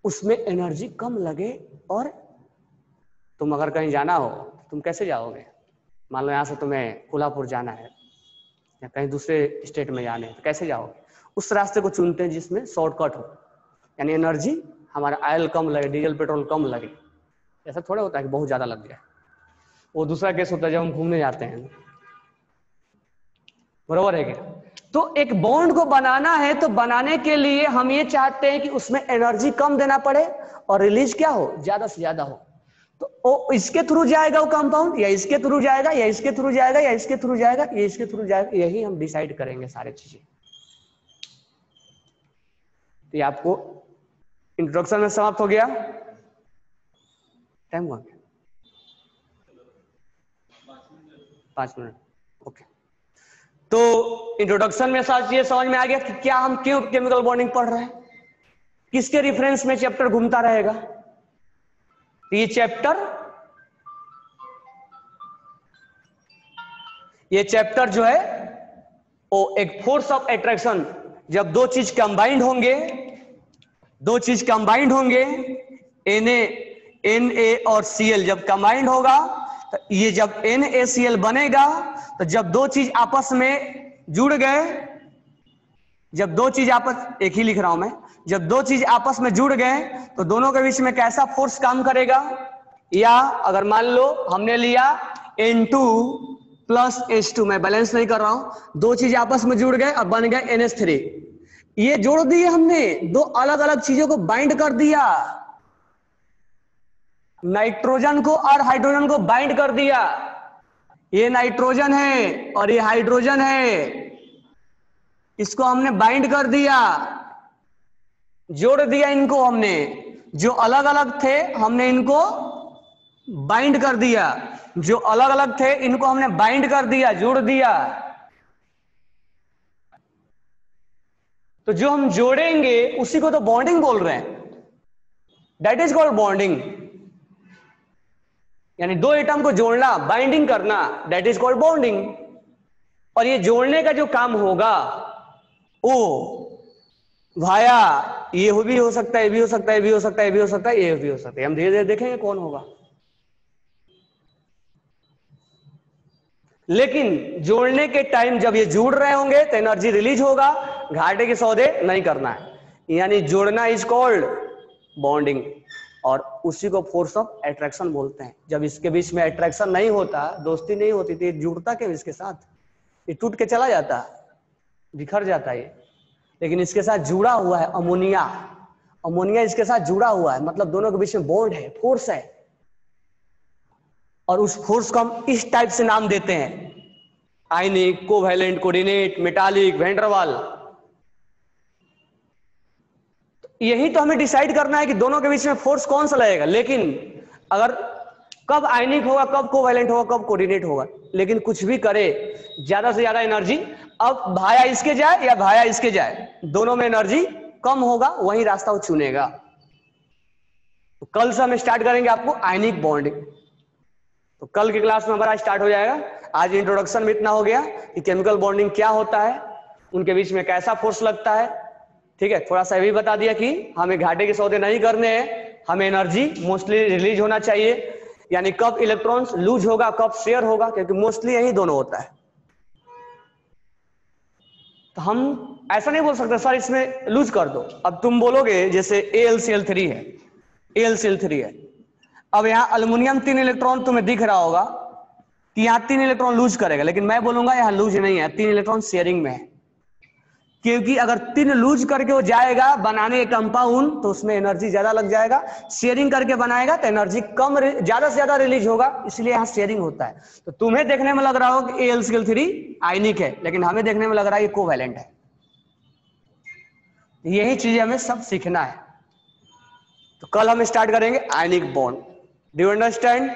उसमें एनर्जी कम लगे। और तुम अगर कहीं जाना हो तुम कैसे जाओगे? मान लो यहां से तुम्हें कोल्हापुर जाना है या कहीं दूसरे स्टेट में जाना है, तो कैसे जाओगे? उस रास्ते को चुनते हैं जिसमें शॉर्टकट हो, यानी एनर्जी हमारा ऑयल कम लगे, डीजल पेट्रोल कम लगे। ऐसा थोड़ा होता है कि बहुत ज्यादा लग जाए, वो दूसरा केस होता है जब हम घूमने जाते हैं। बरोबर है क्या? तो एक बॉन्ड को बनाना है तो बनाने के लिए हम ये चाहते हैं कि उसमें एनर्जी कम देना पड़े और रिलीज क्या हो, ज्यादा से ज्यादा हो। तो इसके थ्रू जाएगा वो कंपाउंड, या इसके थ्रू जाएगा, या इसके थ्रू जाएगा, या इसके थ्रू जाएगा, या इसके थ्रू जाएगा, यही हम डिसाइड करेंगे सारी चीजें। तो ये आपको इंट्रोडक्शन में समाप्त हो गया। टाइम हुआ 5 मिनट। ओके, तो इंट्रोडक्शन में सारी चीजें समझ में आ गया कि क्या हम क्यों केमिकल बॉन्डिंग पढ़ रहे हैं, किसके रेफरेंस में चैप्टर घूमता रहेगा। ये चैप्टर जो है वो एक फोर्स ऑफ अट्रैक्शन, जब दो चीज कंबाइंड होंगे Na और Cl जब कंबाइंड होगा, तो ये जब NaCl बनेगा, तो जब दो चीज आपस में जुड़ गए, जब दो चीज आपस, एक ही लिख रहा हूं मैं, जब दो चीज आपस में जुड़ गए तो दोनों के बीच में कैसा फोर्स काम करेगा। या अगर मान लो हमने लिया N2 प्लस H2, मैं बैलेंस नहीं कर रहा हूं, दो चीज आपस में जुड़ गए और बन गए NH3। ये जोड़ दिए हमने, दो अलग अलग चीजों को बाइंड कर दिया, नाइट्रोजन को और हाइड्रोजन को बाइंड कर दिया। ये नाइट्रोजन है और ये हाइड्रोजन है, इसको हमने बाइंड कर दिया, जोड़ दिया इनको हमने, जो अलग अलग थे हमने इनको बाइंड कर दिया, जो अलग अलग थे इनको हमने बाइंड कर दिया, जोड़ दिया। तो जो हम जोड़ेंगे उसी को तो बॉन्डिंग बोल रहे हैं, दैट इज कॉल्ड बॉन्डिंग। यानी दो एटम को जोड़ना, बाइंडिंग करना, दैट इज कॉल्ड बॉन्डिंग। और ये जोड़ने का जो काम होगा वो भाया ये भी हो सकता है, ये भी हो सकता है, ये भी हो सकता है, ये भी हो सकता है, ये भी हो सकता है। हम धीरे धीरे देखेंगे कौन होगा। लेकिन जोड़ने के टाइम जब ये जुड़ रहे होंगे तो एनर्जी रिलीज होगा, घाटे के सौदे नहीं करना है, यानी जोड़ना इज कॉल्ड बॉन्डिंग। और उसी को फोर्स ऑफ अट्रैक्शन बोलते हैं। जब इसके बीच में अट्रैक्शन नहीं होता, दोस्ती नहीं होती, तो ये जुड़ता क्यों इसके साथ? ये टूट के चला जाता, बिखर जाता है। लेकिन इसके साथ जुड़ा हुआ है अमोनिया, अमोनिया इसके साथ जुड़ा हुआ है, मतलब दोनों के बीच में बॉन्ड है, फोर्स है। और उस फोर्स को हम इस टाइप से नाम देते हैं, ionic, covalent, coordinate, metallic, van der Waals. यही तो हमें डिसाइड करना है कि दोनों के बीच में फोर्स कौन सा लगेगा। लेकिन अगर कब आयनिक होगा, कब कोवैलेंट होगा, कब कोऑर्डिनेट होगा, लेकिन कुछ भी करे ज्यादा से ज्यादा एनर्जी, अब भाया इसके जाए या भाया इसके जाए, दोनों में एनर्जी कम होगा, वही रास्ता वो चुनेगा। तो कल से हम स्टार्ट करेंगे आपको आयनिक बॉन्डिंग। तो कल की क्लास में हमारा स्टार्ट हो जाएगा। आज इंट्रोडक्शन में इतना हो गया कि केमिकल बॉन्डिंग क्या होता है, उनके बीच में कैसा फोर्स लगता है। ठीक है, थोड़ा सा ये भी बता दिया कि हमें घाटे के सौदे नहीं करने हैं, हमें एनर्जी मोस्टली रिलीज होना चाहिए, यानी कब इलेक्ट्रॉन्स लूज होगा, कब शेयर होगा, क्योंकि मोस्टली यही दोनों होता है। तो हम ऐसा नहीं बोल सकते सर इसमें लूज कर दो। अब तुम बोलोगे जैसे AlCl3 है, AlCl3 है, अब यहाँ अल्युमिनियम 3 इलेक्ट्रॉन तुम्हें दिख रहा होगा कि यहाँ 3 इलेक्ट्रॉन लूज करेगा, लेकिन मैं बोलूंगा यहाँ लूज नहीं है, 3 इलेक्ट्रॉन शेयरिंग में है। क्योंकि अगर 3 लूज करके वो जाएगा बनाने के कंपाउंड तो उसमें एनर्जी ज्यादा लग जाएगा, शेयरिंग करके बनाएगा तो एनर्जी कम, ज्यादा से ज्यादा रिलीज होगा, इसलिए यहाँ शेयरिंग होता है। तो तुम्हें देखने में लग रहा हो कि AlCl3 आयनिक है, लेकिन हमें देखने में लग रहा है ये कोवैलेंट है। यही चीजें हमें सब सीखना है। तो कल हम स्टार्ट करेंगे ionic bond. Do you understand?